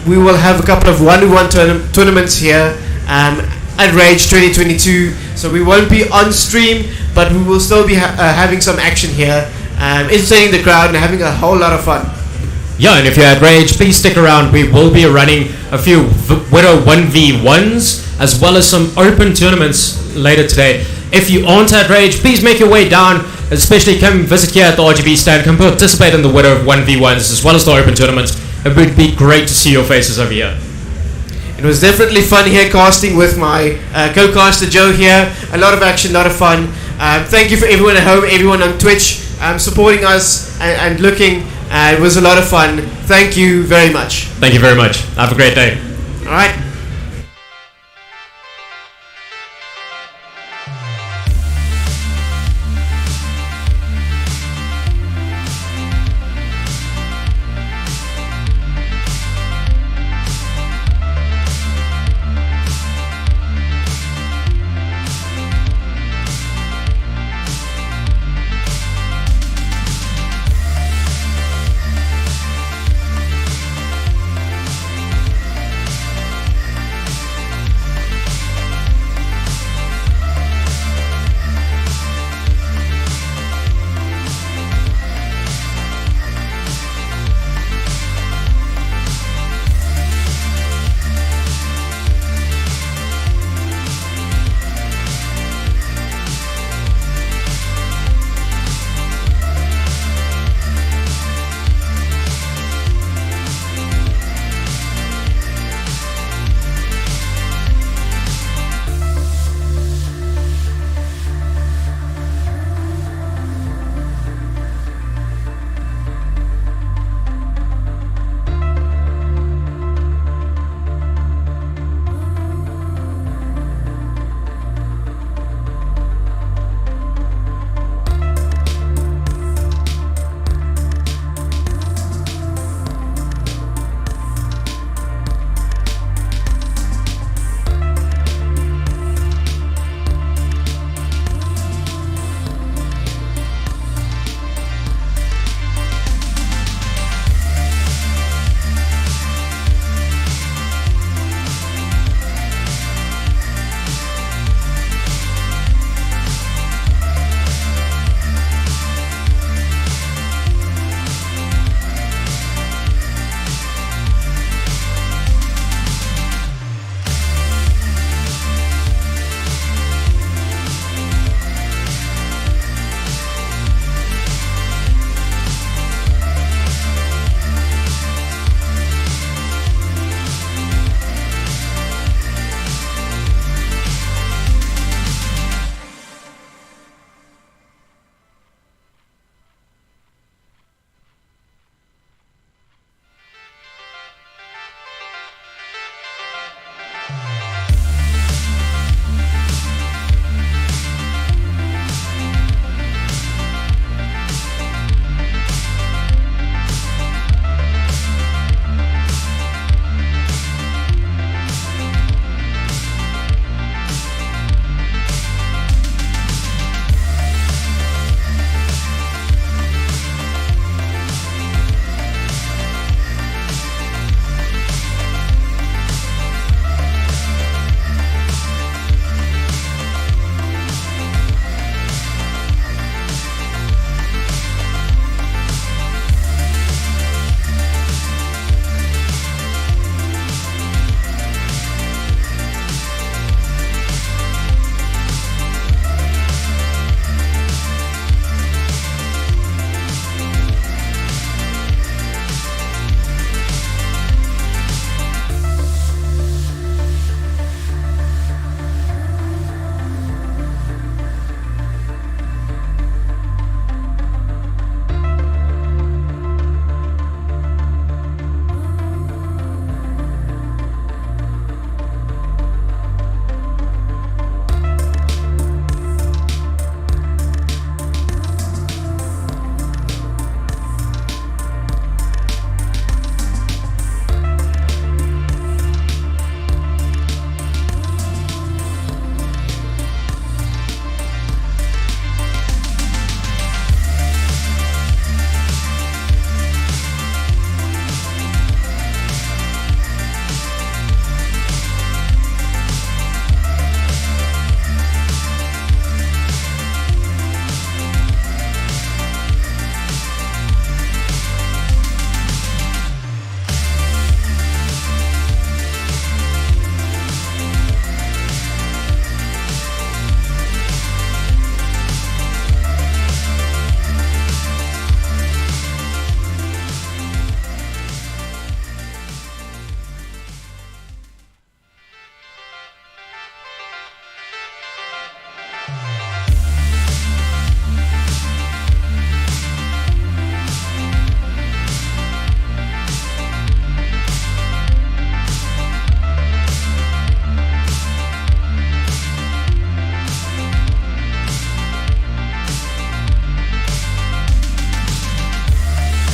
Speaker 1: we will have a couple of 1v1 tournaments here at rAge 2022. So we won't be on stream, but we will still be having some action here, entertaining the crowd and having a whole lot of fun.
Speaker 2: Yeah, and if you're at rAge, please stick around. We will be running a few Widow 1v1s as well as some open tournaments later today. If you aren't at rAge, please make your way down, especially come visit here at the RGB stand, come participate in the Widow 1v1s as well as the open tournaments. It would be great to see your faces over here.
Speaker 1: It was definitely fun here casting with my co-caster Joe here. A lot of action, a lot of fun. Thank you for everyone at home, everyone on Twitch supporting us and looking. It was a lot of fun. Thank you very much.
Speaker 2: Thank you very much. Have a great day.
Speaker 1: All right.